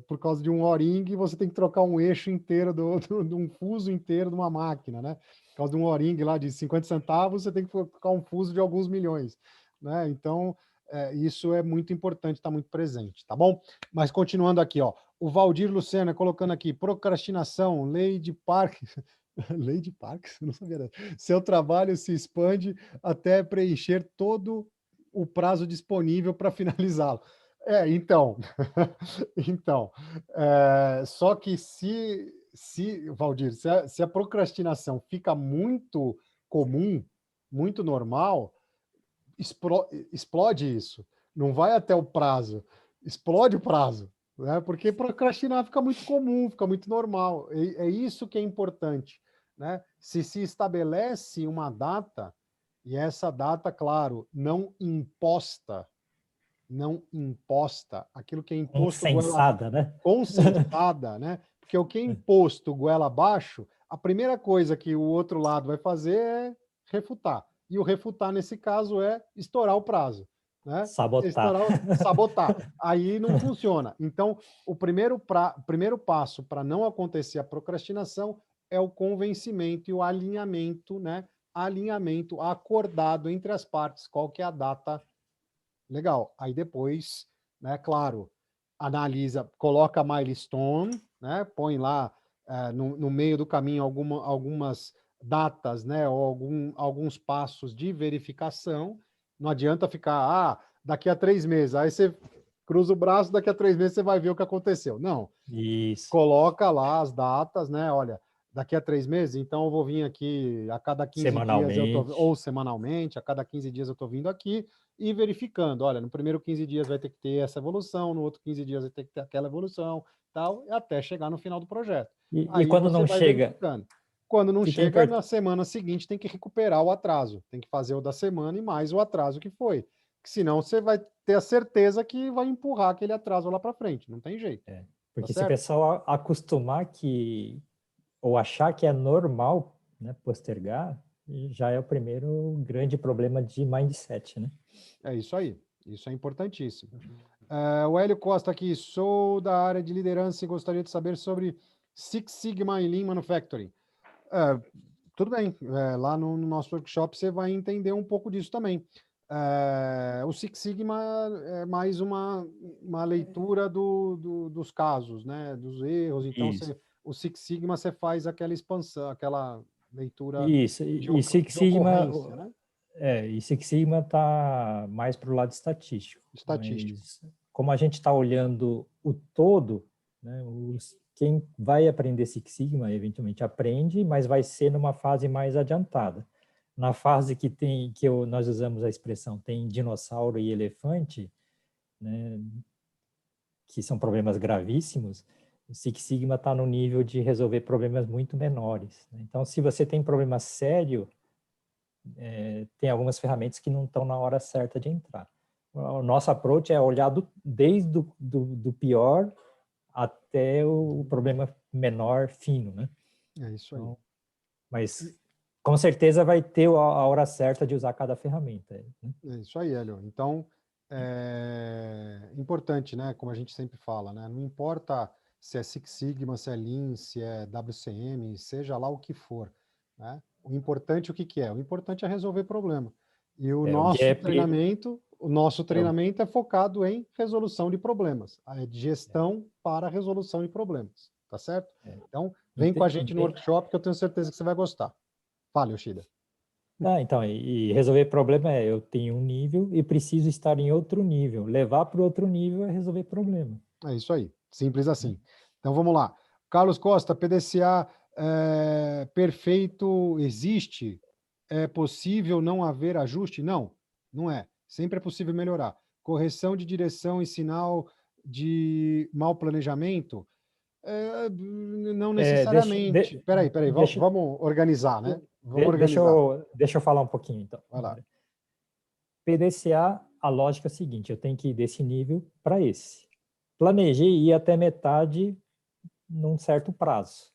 por causa de um O-ring, você tem que trocar um eixo inteiro, de um fuso inteiro de uma máquina, né? Por causa de um O-ring lá de 50 centavos, você tem que trocar um fuso de alguns milhões, né? Então, isso é muito importante, está muito presente, tá bom? Mas continuando aqui, ó, o Valdir Lucena colocando aqui, procrastinação, lei de Parkinson. Lei de Parkinson? Não sabia dessa. Seu trabalho se expande até preencher todo o prazo disponível para finalizá-lo. Então, só que Valdir, se a procrastinação fica muito comum, muito normal, explode isso. Não vai até o prazo, explode o prazo, né? Porque procrastinar fica muito comum, fica muito normal. É isso que é importante, né? Se estabelece uma data, e essa data, claro, não imposta, aquilo que é imposto Consensada, né? consensada, né? Porque o que é imposto goela abaixo, a primeira coisa que o outro lado vai fazer é refutar. E o refutar, nesse caso, é estourar o prazo, né? Sabotar. Sabotar. Aí não funciona. Então, o primeiro passo para não acontecer a procrastinação é o convencimento e o alinhamento, né? Alinhamento acordado entre as partes, qual que é a data legal. Aí depois, né, claro, analisa, coloca milestone, né, põe lá no meio do caminho algumas datas, né, ou alguns passos de verificação. Não adianta ficar, daqui a 3 meses, aí você cruza o braço, daqui a 3 meses você vai ver o que aconteceu. Não. Isso. Coloca lá as datas, né, olha, daqui a 3 meses, então eu vou vir aqui a cada 15 dias, ou semanalmente, a cada 15 dias eu estou vindo aqui e verificando, olha, no primeiro 15 dias vai ter que ter essa evolução, no outro 15 dias vai ter que ter aquela evolução, tal, até chegar no final do projeto. E Aí quando você não vai chega? verificando. Quando não Que chega, na semana seguinte tem que recuperar o atraso, tem que fazer o da semana e mais o atraso que foi. Senão você vai ter a certeza que vai empurrar aquele atraso lá para frente, não tem jeito. Porque tá se o pessoal acostumar ou achar que é normal, né, postergar, já é o primeiro grande problema de mindset, né? É isso aí, isso é importantíssimo. O Hélio Costa aqui, sou da área de liderança e gostaria de saber sobre Six Sigma e Lean Manufacturing. Tudo bem, lá no nosso workshop você vai entender um pouco disso também. O Six Sigma é mais uma leitura dos casos, né, dos erros. Então, o Six Sigma você faz aquela expansão, aquela leitura Isso, e Six de Sigma, ocorrência, né? e Six Sigma está mais para o lado estatístico. Estatístico. Mas, como a gente está olhando o todo, né, quem vai aprender Six Sigma eventualmente aprende, mas vai ser numa fase mais adiantada. Na fase nós usamos a expressão tem dinossauro e elefante, né, que são problemas gravíssimos, o Six Sigma está no nível de resolver problemas muito menores. Então, se você tem problema sério, tem algumas ferramentas que não estão na hora certa de entrar. O nosso approach é olhar desde do pior até o problema menor, fino, né? É isso aí. Então, mas com certeza vai ter a hora certa de usar cada ferramenta. Né? É isso aí, Hélio. Então, é importante, né? Como a gente sempre fala, né? Não importa se é Six Sigma, se é Lean, se é WCM, seja lá o que for, né? O importante, o que que é? O importante é resolver problema. E o nosso treinamento é focado em resolução de problemas, de gestão para resolução de problemas, tá certo? Então, vem com a gente no workshop que eu tenho certeza que você vai gostar. Fale, Yoshida. Então, e resolver problema eu tenho um nível e preciso estar em outro nível. Levar para o outro nível é resolver problema. É isso aí, simples assim. Então vamos lá. Carlos Costa, PDCA perfeito existe? É possível não haver ajuste? Não, não é. Sempre é possível melhorar. Correção de direção e sinal de mau planejamento? Não Deixa, necessariamente. Peraí, deixa, vamos organizar, né? Vamos organizar. deixa eu falar um pouquinho, então. Vai lá. PDCA, a lógica é a seguinte, eu tenho que ir desse nível para esse. Planejei ir até metade num certo prazo.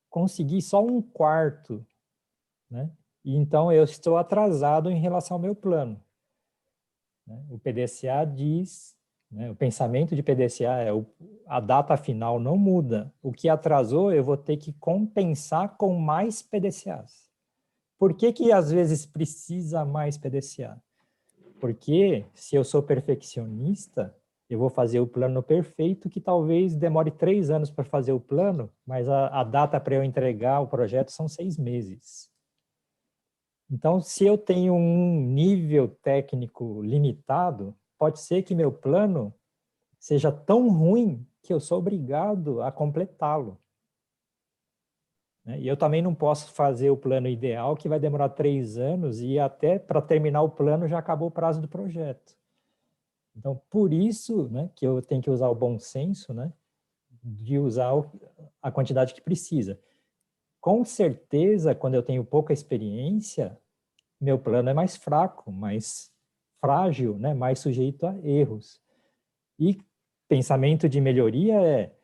Consegui só um quarto, né? E então eu estou atrasado em relação ao meu plano. O PDCA diz, né, o pensamento de PDCA é a data final não muda. O que atrasou eu vou ter que compensar com mais PDCAs. Por que que às vezes precisa mais PDCA? Porque se eu sou perfeccionista, eu vou fazer o plano perfeito, que talvez demore 3 anos para fazer o plano, mas a data para eu entregar o projeto são 6 meses. Então, se eu tenho um nível técnico limitado, pode ser que meu plano seja tão ruim que eu sou obrigado a completá-lo. E eu também não posso fazer o plano ideal, que vai demorar 3 anos, e até para terminar o plano já acabou o prazo do projeto. Então, por isso, né, que eu tenho que usar o bom senso, né, de usar a quantidade que precisa. Com certeza, quando eu tenho pouca experiência, meu plano é mais fraco, mais frágil, né, mais sujeito a erros. E pensamento de melhoria é,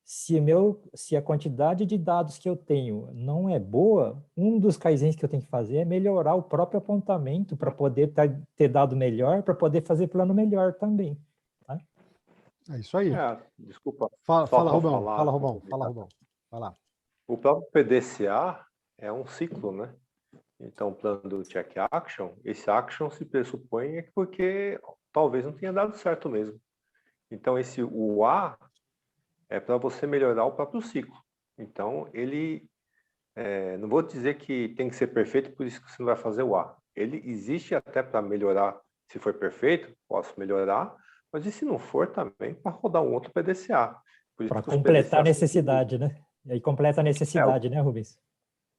se a quantidade de dados que eu tenho não é boa, um dos kaizens que eu tenho que fazer é melhorar o próprio apontamento para poder ter dado melhor, para poder fazer plano melhor também. Tá? É isso aí. Desculpa. Fala, Só Rubão. falar, Fala, Rubão. Fala, Rubão. Vai lá. O próprio PDCA é um ciclo, né? Então, o plano do check action, esse action se pressupõe é porque talvez não tenha dado certo mesmo. Então, o A é para você melhorar o próprio ciclo. Então, não vou dizer que tem que ser perfeito, por isso que você não vai fazer o A. Ele existe até para melhorar. Se for perfeito, posso melhorar, mas e se não for também, para rodar um outro PDCA. Para completar a necessidade, né? E aí completa a necessidade, né, Rubens?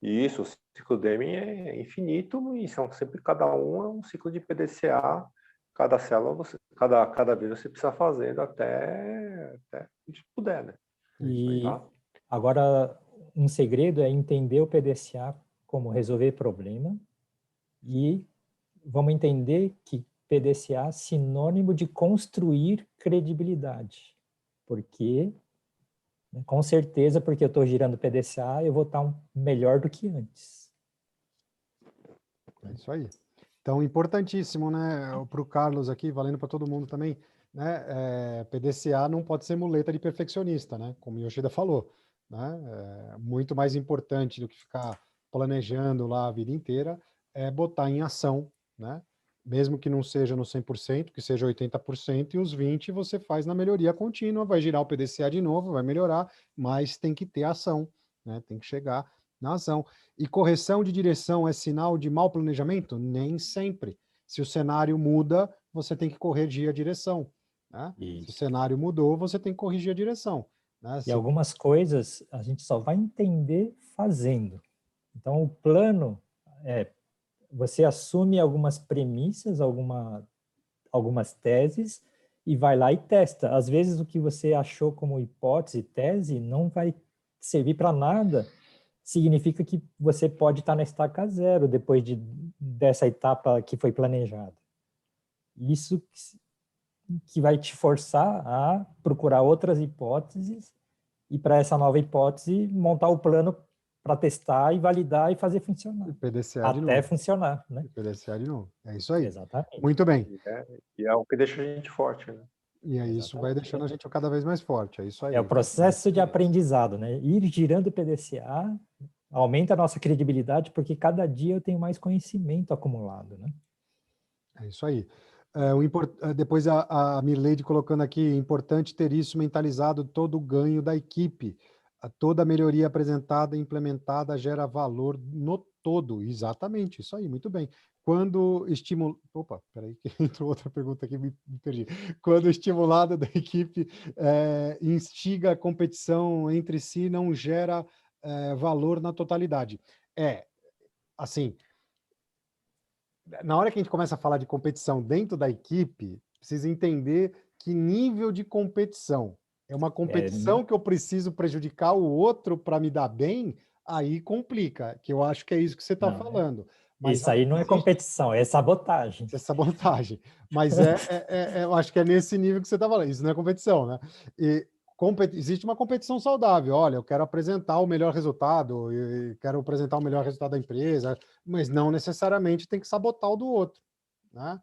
Isso, o ciclo Deming é infinito e são sempre cada um é um ciclo de PDCA. Cada célula, cada vez você precisa fazendo até a gente puder, né? E Tá? agora, um segredo é entender o PDCA como resolver problema e vamos entender que PDCA é sinônimo de construir credibilidade. Porque, com certeza, porque eu estou girando PDCA, eu vou estar melhor do que antes. É isso aí. Então, importantíssimo, né, para o Carlos aqui, valendo para todo mundo também, né, PDCA não pode ser muleta de perfeccionista, né, como o Yoshida falou, né, muito mais importante do que ficar planejando lá a vida inteira, é botar em ação, né, mesmo que não seja no 100%, que seja 80%, e os 20% você faz na melhoria contínua, vai girar o PDCA de novo, vai melhorar, mas tem que ter ação, né, tem que chegar na ação. E correção de direção é sinal de mau planejamento? Nem sempre. Se o cenário muda, você tem que corrigir a direção. Né? Se o cenário mudou, você tem que corrigir a direção. Né? E algumas coisas a gente só vai entender fazendo. Então, o plano você assume algumas premissas, algumas teses, e vai lá e testa. Às vezes, o que você achou como hipótese, tese, não vai servir para nada. Significa que você pode estar na estaca zero depois dessa etapa que foi planejada. Isso que vai te forçar a procurar outras hipóteses e, para essa nova hipótese, montar o plano para testar e validar e fazer funcionar. PDCA de Até novo. funcionar, né? PDCA de novo. É isso aí. Exatamente. Muito bem. E é o que deixa a gente forte, né? E aí isso vai deixando a gente cada vez mais forte. É isso aí. É o processo de aprendizado, né? Ir girando o PDCA aumenta a nossa credibilidade porque cada dia eu tenho mais conhecimento acumulado, né? É isso aí. Depois a Mirleide colocando aqui, importante ter isso mentalizado, todo o ganho da equipe. Toda melhoria apresentada e implementada gera valor no todo. Exatamente, isso aí, muito bem. Quando estimula... Opa, peraí, que entrou outra pergunta aqui, me perdi. Quando estimulada da equipe instiga a competição entre si, não gera valor na totalidade. Assim, na hora que a gente começa a falar de competição dentro da equipe, precisa entender que nível de competição. É uma competição que eu preciso prejudicar o outro para me dar bem, aí complica, que eu acho que é isso que você está falando. Mas isso aí não é competição, é sabotagem. É sabotagem. Mas eu acho que é nesse nível que você está falando. Isso não é competição, né? E existe uma competição saudável. Olha, eu quero apresentar o melhor resultado, e quero apresentar o melhor resultado da empresa, mas não necessariamente tem que sabotar o do outro, né?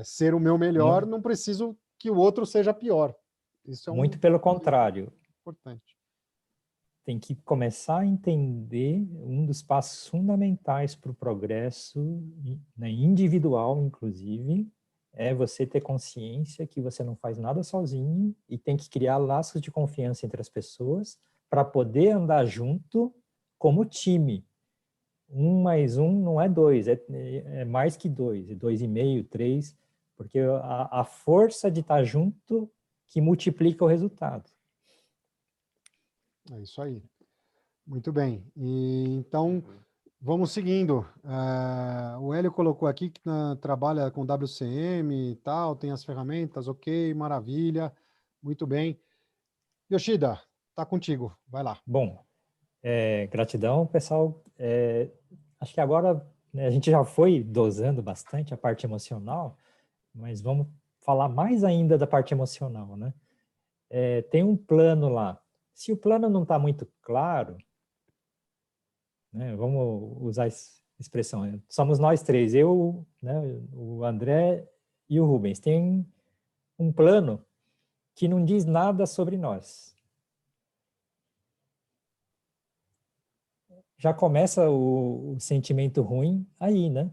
Ser o meu melhor, não preciso que o outro seja pior. Isso é muito pelo contrário. Importante. Tem que começar a entender um dos passos fundamentais para o progresso, né, individual, inclusive, é você ter consciência que você não faz nada sozinho e tem que criar laços de confiança entre as pessoas para poder andar junto como time. 1 mais 1 não é 2, é mais que 2, é 2,5, 3, porque a força de estar junto que multiplica o resultado. É isso aí. Muito bem. E, então, vamos seguindo. O Hélio colocou aqui que trabalha com WCM e tal, tem as ferramentas, ok, maravilha, muito bem. Yoshida, tá contigo, vai lá. Bom, gratidão, pessoal. Acho que agora, né, a gente já foi dosando bastante a parte emocional, mas vamos falar mais ainda da parte emocional, né? Tem um plano lá. Se o plano não está muito claro, né, vamos usar a expressão, somos nós três, eu, né, o André e o Rubens. Tem um plano que não diz nada sobre nós. Já começa o sentimento ruim aí, né?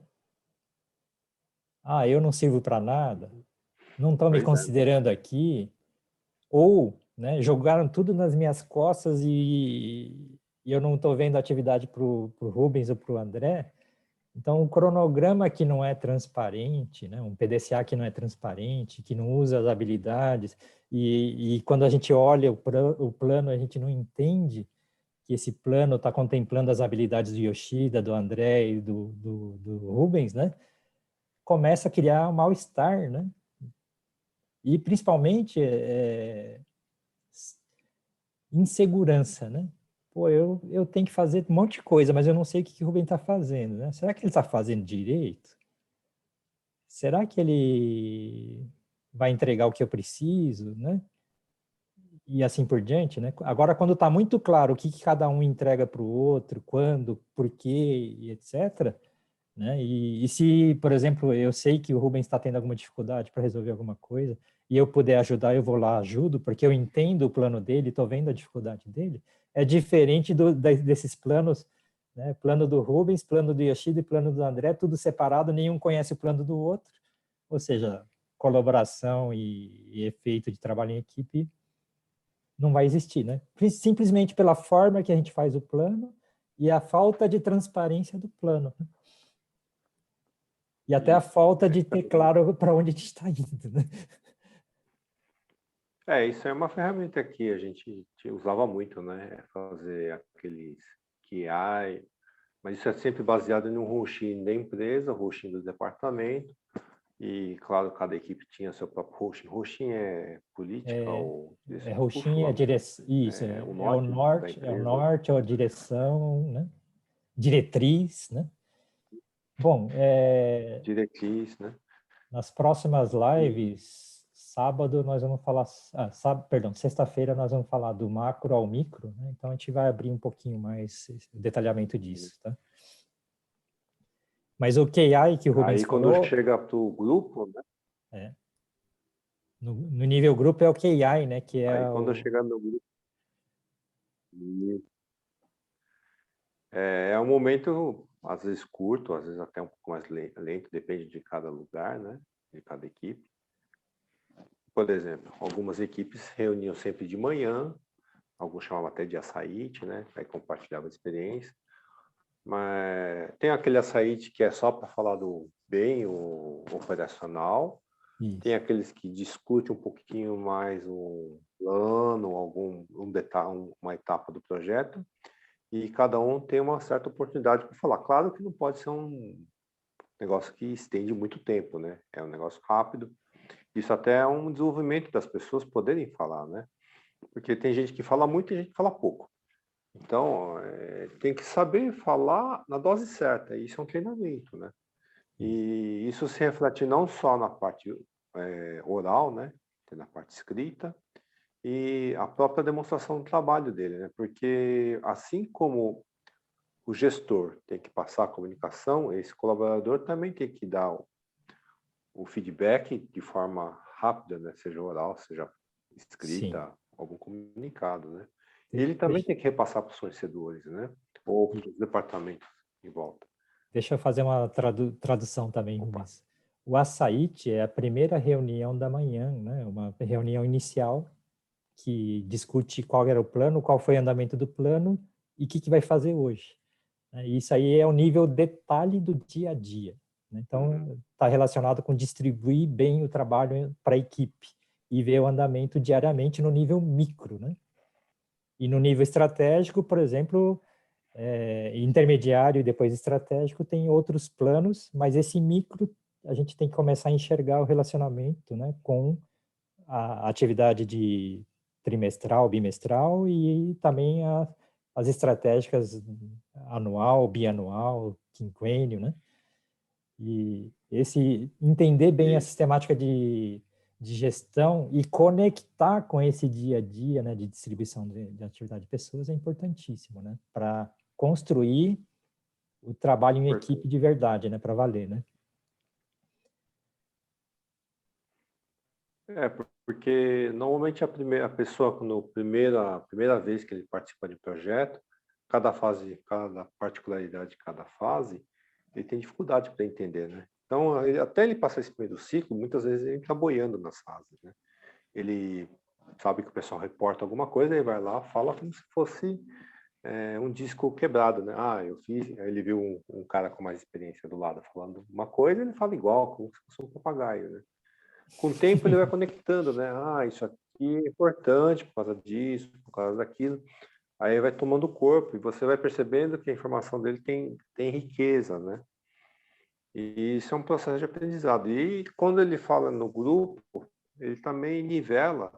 Eu não sirvo para nada, não estão me considerando aqui, ou, né, jogaram tudo nas minhas costas e eu não estou vendo atividade para o Rubens ou para o André. Então, um cronograma que não é transparente, né, um PDCA que não é transparente, que não usa as habilidades, e quando a gente olha o plano, a gente não entende que esse plano está contemplando as habilidades do Yoshida, do André e do Rubens, né? Começa a criar um mal-estar, né? E principalmente insegurança, né? Pô, eu tenho que fazer um monte de coisa, mas eu não sei o que o Rubem está fazendo, né? Será que ele está fazendo direito? Será que ele vai entregar o que eu preciso, né? E assim por diante, né? Agora, quando está muito claro o que cada um entrega para o outro, quando, por quê, e etc., né? E se, por exemplo, eu sei que o Rubens está tendo alguma dificuldade para resolver alguma coisa e eu puder ajudar, eu vou lá, ajudo, porque eu entendo o plano dele, estou vendo a dificuldade dele, é diferente desses planos, né? Plano do Rubens, plano do Yoshida e plano do André, tudo separado, nenhum conhece o plano do outro, ou seja, colaboração e efeito de trabalho em equipe não vai existir, né? Simplesmente pela forma que a gente faz o plano e a falta de transparência do plano, né? E até a falta de ter claro para onde a gente está indo, né? Isso é uma ferramenta que a gente usava muito, né? Fazer aqueles QI, mas isso é sempre baseado em um routine da empresa, routine do departamento, e claro, cada equipe tinha seu próprio routine. Routine é política ou routine é direção, isso, o norte, da empresa. É a direção, né? Diretriz, né? Bom, diretriz, né? Nas próximas lives, sábado nós vamos falar, sexta-feira nós vamos falar do macro ao micro, né? Então a gente vai abrir um pouquinho mais o detalhamento disso, tá? Mas o QI que o Rubens falou... Aí quando chega para o grupo, né? No nível grupo é o QI, né? Que é aí quando chegar no grupo... É um momento, às vezes curto, às vezes até um pouco mais lento, depende de cada lugar, né? De cada equipe. Por exemplo, algumas equipes reuniam sempre de manhã, alguns chamavam até de açaíte, né? Aí compartilhavam a experiência. Mas tem aquele açaíte que é só para falar do bem, o operacional. Isso. Tem aqueles que discutem um pouquinho mais um plano, uma etapa do projeto. E cada um tem uma certa oportunidade para falar. Claro que não pode ser um negócio que estende muito tempo, né? É um negócio rápido. Isso até é um desenvolvimento das pessoas poderem falar, né? Porque tem gente que fala muito e gente que fala pouco. Então, tem que saber falar na dose certa. Isso é um treinamento, né? E isso se reflete não só na parte oral, né? Na parte escrita, e a própria demonstração do trabalho dele, né? Porque assim como o gestor tem que passar a comunicação, esse colaborador também tem que dar o feedback de forma rápida, né? Seja oral, seja Sim. escrita, algum comunicado, né? E ele também tem que repassar para os fornecedores, né? Ou para os departamentos em volta. Deixa eu fazer uma tradução também, Rubens. O Assaíte é a primeira reunião da manhã, né? Uma reunião inicial que discute qual era o plano, qual foi o andamento do plano e o que vai fazer hoje. Isso aí é o nível detalhe do dia a dia. Então, está relacionado com distribuir bem o trabalho para a equipe e ver o andamento diariamente no nível micro, né? E no nível estratégico, por exemplo, intermediário e depois estratégico, tem outros planos, mas esse micro a gente tem que começar a enxergar o relacionamento, né, com a atividade de trimestral, bimestral e também as estratégicas anual, bianual, quinquênio, né? E esse entender bem a sistemática de gestão e conectar com esse dia a dia, né, de distribuição de atividade de pessoas é importantíssimo, né, para construir o trabalho em equipe de verdade, né, para valer, né? Porque normalmente a pessoa, quando a primeira vez que ele participa de um projeto, cada fase, cada particularidade de cada fase, ele tem dificuldade para entender, né? Então, até ele passar esse primeiro ciclo, muitas vezes ele está boiando nas fases, né? Ele sabe que o pessoal reporta alguma coisa, ele vai lá, fala como se fosse um disco quebrado, né? Ah, eu fiz. Aí ele viu um cara com mais experiência do lado falando uma coisa, ele fala igual, como se fosse um papagaio, né? Com o tempo ele vai conectando, né? Ah, isso aqui é importante por causa disso, por causa daquilo. Aí vai tomando corpo e você vai percebendo que a informação dele tem riqueza, né? E isso é um processo de aprendizado. E quando ele fala no grupo, ele também nivela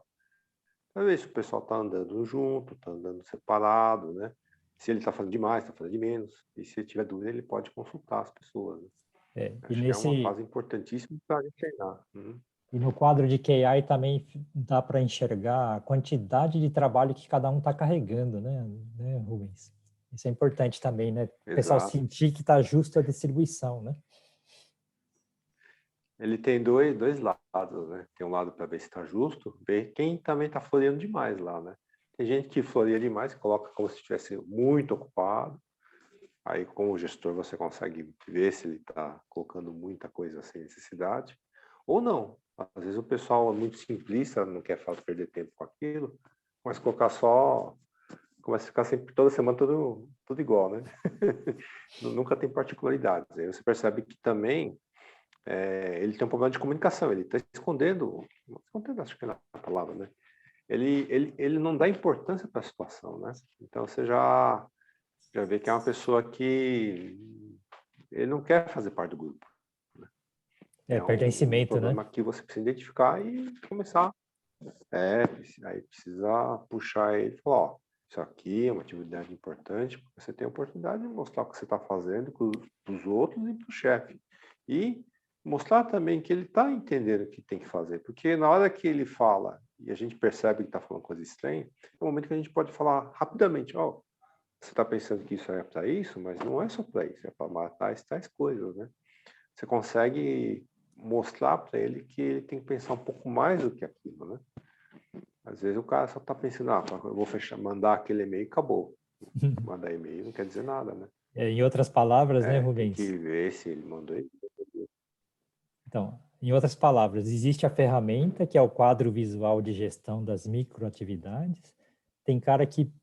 para ver se o pessoal está andando junto, está andando separado, né? Se ele está falando demais, está falando de menos. E se ele tiver dúvida, ele pode consultar as pessoas, né? E Acho que é uma fase importantíssima para a gente treinar. E no quadro de QI também dá para enxergar a quantidade de trabalho que cada um está carregando, né, Rubens? Isso é importante também, né? O pessoal Exato. sentir que está justo a distribuição, né? Ele tem dois lados, né? Tem um lado para ver se está justo, ver quem também está floreando demais lá, né? Tem gente que floreia demais, coloca como se estivesse muito ocupado. Aí, como gestor, você consegue ver se ele está colocando muita coisa sem necessidade. Ou não. Às vezes o pessoal é muito simplista, não quer perder tempo com aquilo, mas colocar só... Começa a ficar sempre, toda semana, tudo igual, né? Nunca tem particularidades. Aí você percebe que também ele tem um problema de comunicação, ele está escondendo, acho que é a palavra, né? Ele não dá importância para a situação, né? Então você já vê que é uma pessoa que ele não quer fazer parte do grupo. Né? É um Pertencimento, né? problema que você precisa identificar e começar. Aí precisa puxar ele e falar, ó, isso aqui é uma atividade importante, porque você tem a oportunidade de mostrar o que você está fazendo para os outros e para o chefe. E mostrar também que ele está entendendo o que tem que fazer, porque na hora que ele fala e a gente percebe que está falando coisa estranha, é o momento que a gente pode falar rapidamente, ó, você está pensando que isso é para isso, mas não é só para isso, é para matar tais coisas, né? Você consegue mostrar para ele que ele tem que pensar um pouco mais do que aquilo, né? Às vezes o cara só está pensando, eu vou mandar aquele e-mail e acabou. Mandar e-mail não quer dizer nada, né? Em outras palavras, né, Tem que Rubens? ver se ele mandou e-mail. Então, em outras palavras, existe a ferramenta, que é o quadro visual de gestão das microatividades. Tem cara que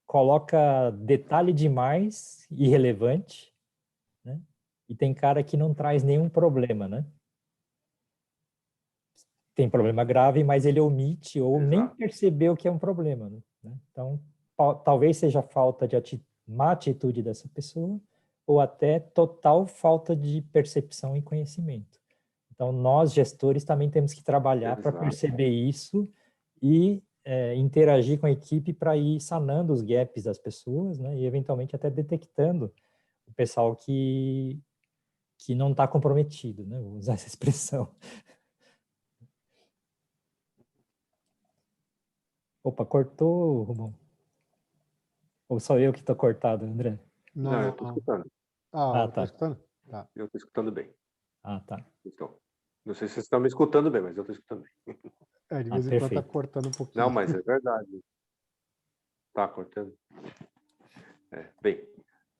coloca detalhe demais, irrelevante, né? E tem cara que não traz nenhum problema, né? Tem problema grave, mas ele omite ou nem Exato. percebeu que é um problema, né? Então, talvez seja falta de má atitude dessa pessoa ou até total falta de percepção e conhecimento. Então, nós, gestores, também temos que trabalhar para Exato. perceber isso e interagir com a equipe para ir sanando os gaps das pessoas, né? E eventualmente até detectando o pessoal que não está comprometido, né? Vou usar essa expressão. Opa, cortou, Rubão? Ou só eu que estou cortado, André? Não, eu estou escutando. Ah, Tá tá. escutando? Tá. Eu estou escutando bem. Ah, tá. Então, não sei se vocês estão me escutando bem, mas eu estou escutando bem. De vez em quando tá Perfeito. cortando um pouquinho. Não, mas é verdade. Tá cortando? Bem,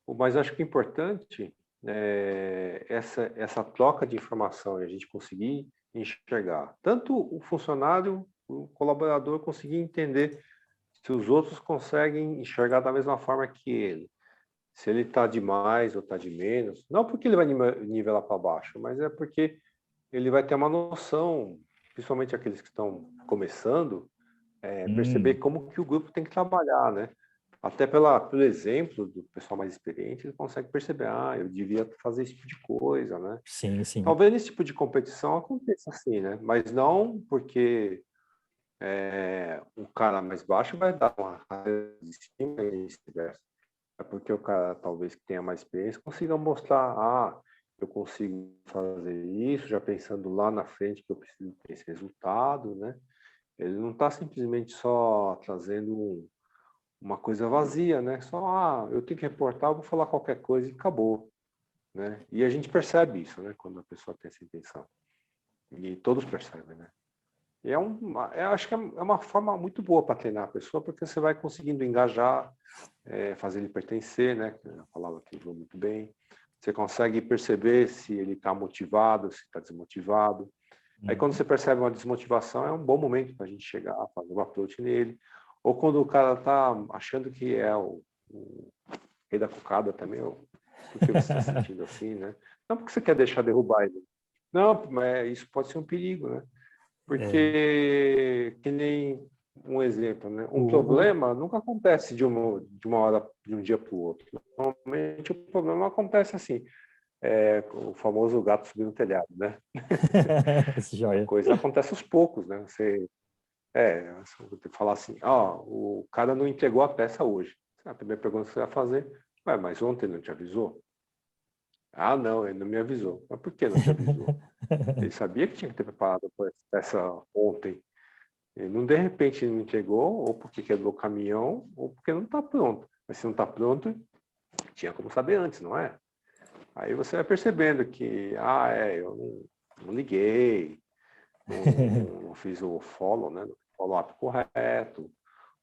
mas acho que o importante é essa troca de informação e a gente conseguir enxergar. Tanto o funcionário, o colaborador conseguir entender se os outros conseguem enxergar da mesma forma que ele. Se ele está de mais ou está de menos. Não porque ele vai nivelar para baixo, mas é porque ele vai ter uma noção, principalmente aqueles que estão começando, perceber como que o grupo tem que trabalhar, né? Até pelo exemplo do pessoal mais experiente, ele consegue perceber, eu devia fazer esse tipo de coisa, né? Sim, sim. Talvez nesse tipo de competição aconteça assim, né? Mas não porque o cara mais baixo vai dar uma raiva de cima e vice-versa. É porque o cara, talvez, que tenha mais experiência, consiga mostrar, eu consigo fazer isso, já pensando lá na frente que eu preciso ter esse resultado, né? Ele não está simplesmente só trazendo uma coisa vazia, né? Só, eu tenho que reportar, eu vou falar qualquer coisa e acabou, né? E a gente percebe isso, né? Quando a pessoa tem essa intenção. E todos percebem, né? E eu acho que é uma forma muito boa para treinar a pessoa, porque você vai conseguindo engajar, fazer ele pertencer, né? A palavra que usou muito bem. Você consegue perceber se ele está motivado, se está desmotivado. Aí quando você percebe uma desmotivação, é um bom momento para a gente chegar, fazer um approach nele. Ou quando o cara está achando que é o rei da cocada também, por que você está se sentindo assim, né? Não porque você quer deixar derrubar ele. Não, mas isso pode ser um perigo, né? Porque, que nem um exemplo, né? Um problema nunca acontece de uma hora, de um dia para o outro. Normalmente o problema acontece assim, o famoso gato subindo no telhado, né? A coisa acontece aos poucos, né? Você falar assim, o cara não entregou a peça hoje. A primeira pergunta que você vai fazer, mas ontem não te avisou? Ah, não, ele não me avisou. Mas por que não te avisou? Ele sabia que tinha que ter preparado essa ontem. Ele não, de repente, não entregou, ou porque quebrou o caminhão, ou porque não está pronto. Mas se não está pronto, tinha como saber antes, não é? Aí você vai percebendo que, eu não liguei, não fiz o follow, né? O follow-up correto,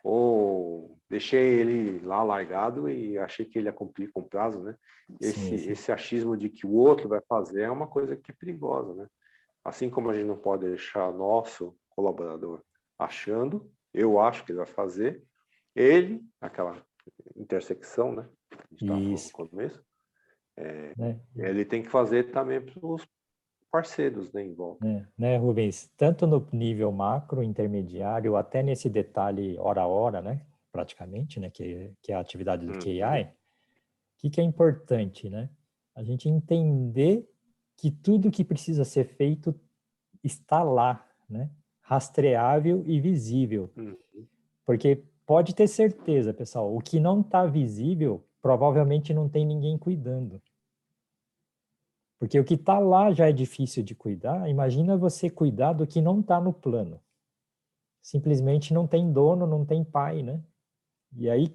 ou deixei ele lá largado e achei que ele ia cumprir com o prazo, né? Esse achismo de que o outro vai fazer é uma coisa que é perigosa, né? Assim como a gente não pode deixar nosso colaborador achando, eu acho que ele vai fazer, aquela intersecção, né? A gente estava falando no começo, ele tem que fazer também para os parceiros, né, em volta. Né, Rubens? Tanto no nível macro, intermediário, até nesse detalhe hora a hora, né? Praticamente, né? Que é a atividade do KI. O que é importante, né? A gente entender que tudo que precisa ser feito está lá, né? Rastreável e visível. Porque pode ter certeza, pessoal, o que não está visível, provavelmente não tem ninguém cuidando. Porque o que está lá já é difícil de cuidar, imagina você cuidar do que não está no plano. Simplesmente não tem dono, não tem pai, né? E aí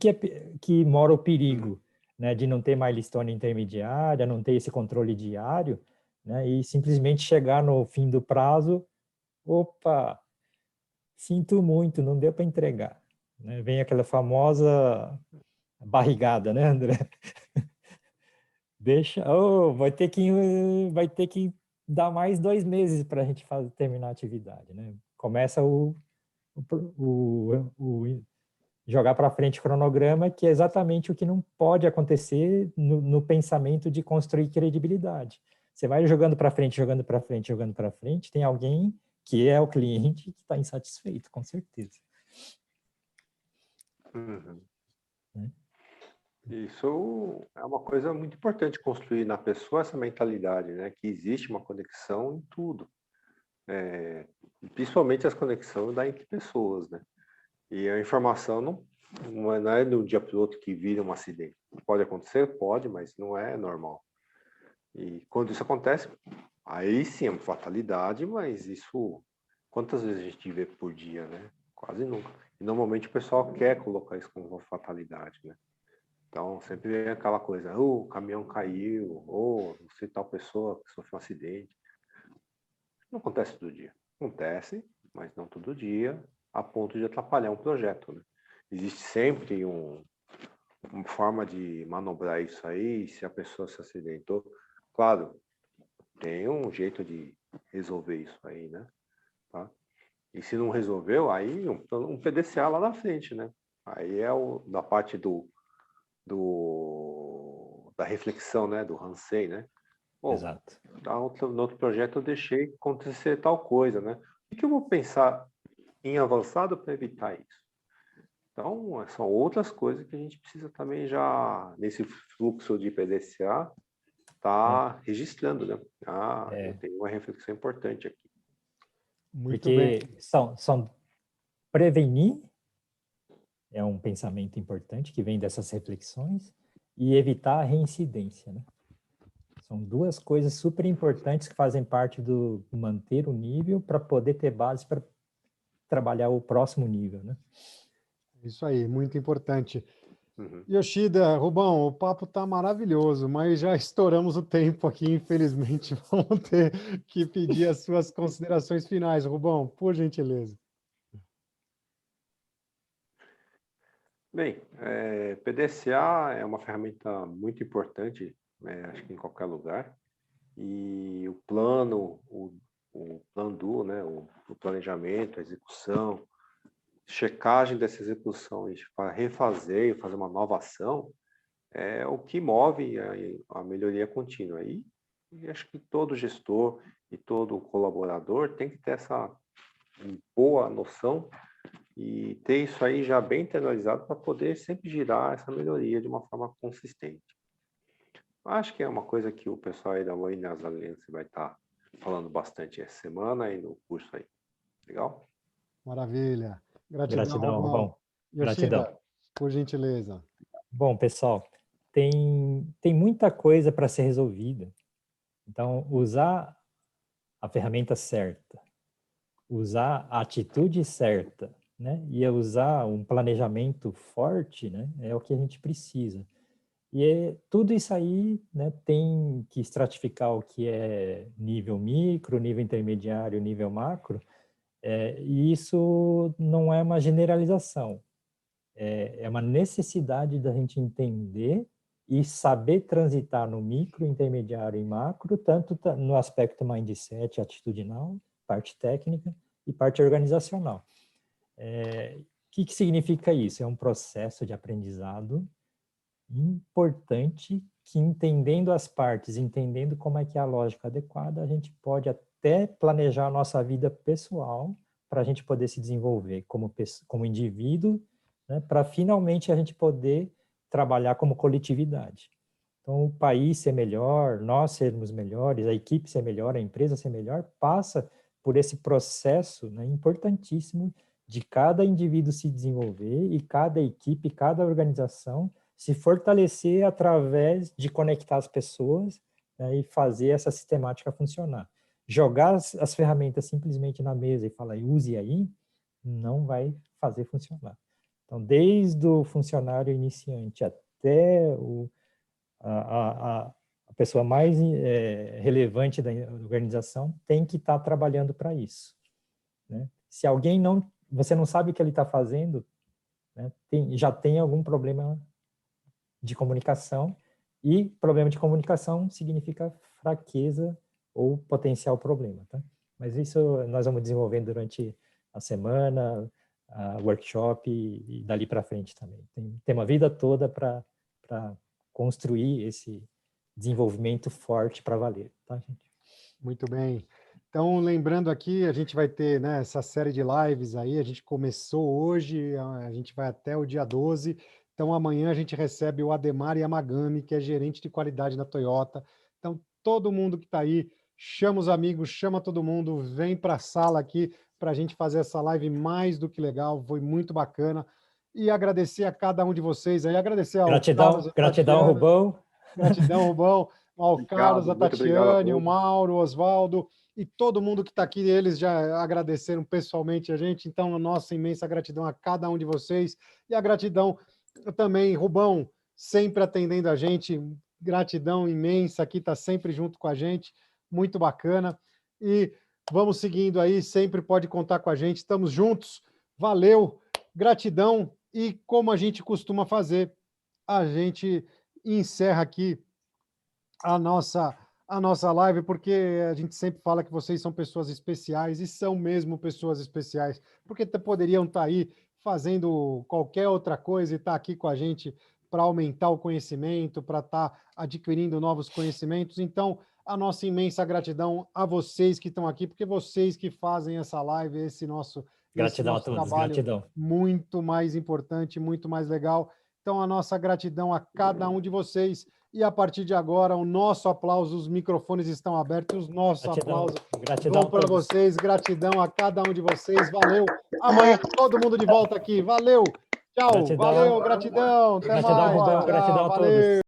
que mora o perigo, né? De não ter milestone intermediária, não ter esse controle diário, né? E simplesmente chegar no fim do prazo, opa, sinto muito, não deu para entregar. Né? Vem aquela famosa barrigada, né, André? Vai ter que dar mais 2 meses para a gente terminar a atividade, né? Começa o jogar para frente o cronograma, que é exatamente o que não pode acontecer no pensamento de construir credibilidade. Você vai jogando para frente, jogando para frente, jogando para frente, tem alguém que é o cliente que está insatisfeito, com certeza. Né? Isso é uma coisa muito importante, construir na pessoa essa mentalidade, né? Que existe uma conexão em tudo. Principalmente as conexões entre pessoas, né? E a informação não é de um dia para o outro que vira um acidente. Pode acontecer? Pode, mas não é normal. E quando isso acontece, aí sim é uma fatalidade, mas isso, quantas vezes a gente vê por dia, né? Quase nunca. E normalmente o pessoal quer colocar isso como uma fatalidade, né? Então sempre vem aquela coisa, o caminhão caiu, ou não sei tal pessoa que sofreu um acidente. Não acontece todo dia. Acontece, mas não todo dia, a ponto de atrapalhar um projeto, né? Existe sempre uma forma de manobrar isso aí, se a pessoa se acidentou. Claro, tem um jeito de resolver isso aí, né? Tá? E se não resolveu, aí um PDCA lá na frente, né? Aí é da parte da reflexão, né? Do Hansei, né? Pô, Exato. no outro projeto eu deixei acontecer tal coisa, né? O que eu vou pensar em avançado para evitar isso? Então, são outras coisas que a gente precisa também já, nesse fluxo de PDCA, tá registrando, né? Eu tenho uma reflexão importante aqui. Muito bem. Porque são prevenir é um pensamento importante que vem dessas reflexões e evitar a reincidência, né? São duas coisas super importantes que fazem parte do manter o nível para poder ter base para trabalhar o próximo nível, né? Isso aí, muito importante. Uhum. Yoshida, Rubão, o papo tá maravilhoso, mas já estouramos o tempo aqui, infelizmente. Vamos ter que pedir as suas considerações finais, Rubão, por gentileza. Bem, PDCA é uma ferramenta muito importante, acho que em qualquer lugar. E o plano, o plano do, né, o planejamento, a execução, checagem dessa execução e para refazer e fazer uma nova ação é o que move a melhoria contínua. E acho que todo gestor e todo colaborador tem que ter essa boa noção e ter isso aí já bem internalizado para poder sempre girar essa melhoria de uma forma consistente. Acho que é uma coisa que o pessoal aí da Minas Aliança vai estar falando bastante essa semana e no curso aí. Legal? Maravilha. Gratidão, Gratidão, Rubão. Rubão. Yoshida, Gratidão. por gentileza. Bom, pessoal, tem muita coisa para ser resolvida. Então, usar a ferramenta certa, usar a atitude certa, né? E usar um planejamento forte, né? É o que a gente precisa. E tudo isso aí, né, tem que estratificar o que é nível micro, nível intermediário, nível macro, e isso não é uma generalização, é uma necessidade da gente entender e saber transitar no micro, intermediário e macro, tanto no aspecto mindset, atitudinal, parte técnica e parte organizacional. O que significa isso? É um processo de aprendizado importante que, entendendo as partes, entendendo como é que é a lógica adequada, a gente pode até planejar a nossa vida pessoal para a gente poder se desenvolver como indivíduo, né, para finalmente a gente poder trabalhar como coletividade. Então, o país ser melhor, nós sermos melhores, a equipe ser melhor, a empresa ser melhor, passa por esse processo, né, importantíssimo de cada indivíduo se desenvolver e cada equipe, cada organização se fortalecer através de conectar as pessoas, né, e fazer essa sistemática funcionar. Jogar as ferramentas simplesmente na mesa e falar, use aí, não vai fazer funcionar. Então, desde o funcionário iniciante até a pessoa mais relevante da organização tem que estar trabalhando para isso, né? Se alguém você não sabe o que ele está fazendo, né, já tem algum problema de comunicação, e problema de comunicação significa fraqueza ou potencial problema, tá? Mas isso nós vamos desenvolvendo durante a semana, a workshop e dali para frente também. Tem uma vida toda para construir esse desenvolvimento forte para valer, tá, gente? Muito bem. Então, lembrando aqui, a gente vai ter, né, essa série de lives aí, a gente começou hoje, a gente vai até o dia 12. Então, amanhã a gente recebe o Ademar Yamagami, que é gerente de qualidade na Toyota. Então, todo mundo que está aí, chama os amigos, chama todo mundo, vem para a sala aqui, para a gente fazer essa live mais do que legal, foi muito bacana. E agradecer a cada um de vocês aí, agradecer ao Carlos, Gratidão, Rubão. Gratidão, Rubão, ao Obrigado, Carlos, a muito obrigado a Tatiane, o todos. Mauro, o Oswaldo e todo mundo que está aqui. Eles já agradeceram pessoalmente a gente, então a nossa imensa gratidão a cada um de vocês e a gratidão também, Rubão, sempre atendendo a gente, gratidão imensa aqui, está sempre junto com a gente, muito bacana. E vamos seguindo aí, sempre pode contar com a gente, estamos juntos, valeu, gratidão. E como a gente costuma fazer, a gente encerra aqui a nossa live, porque a gente sempre fala que vocês são pessoas especiais, e são mesmo pessoas especiais, porque poderiam estar aí fazendo qualquer outra coisa e estar aqui com a gente para aumentar o conhecimento, para estar adquirindo novos conhecimentos. Então, a nossa imensa gratidão a vocês que estão aqui, porque vocês que fazem essa live, esse nosso Gratidão a todos, trabalho gratidão. muito mais importante, muito mais legal. Então, a nossa gratidão a cada um de vocês. E a partir de agora, o nosso aplauso, os microfones estão abertos, os nossos aplausos vão para vocês. Gratidão a cada um de vocês. Valeu. Amanhã todo mundo de volta aqui. Valeu. Tchau. Gratidão. Valeu, gratidão. Até Gratidão, mais. Rubão. Tchau, Gratidão a valeu. todos.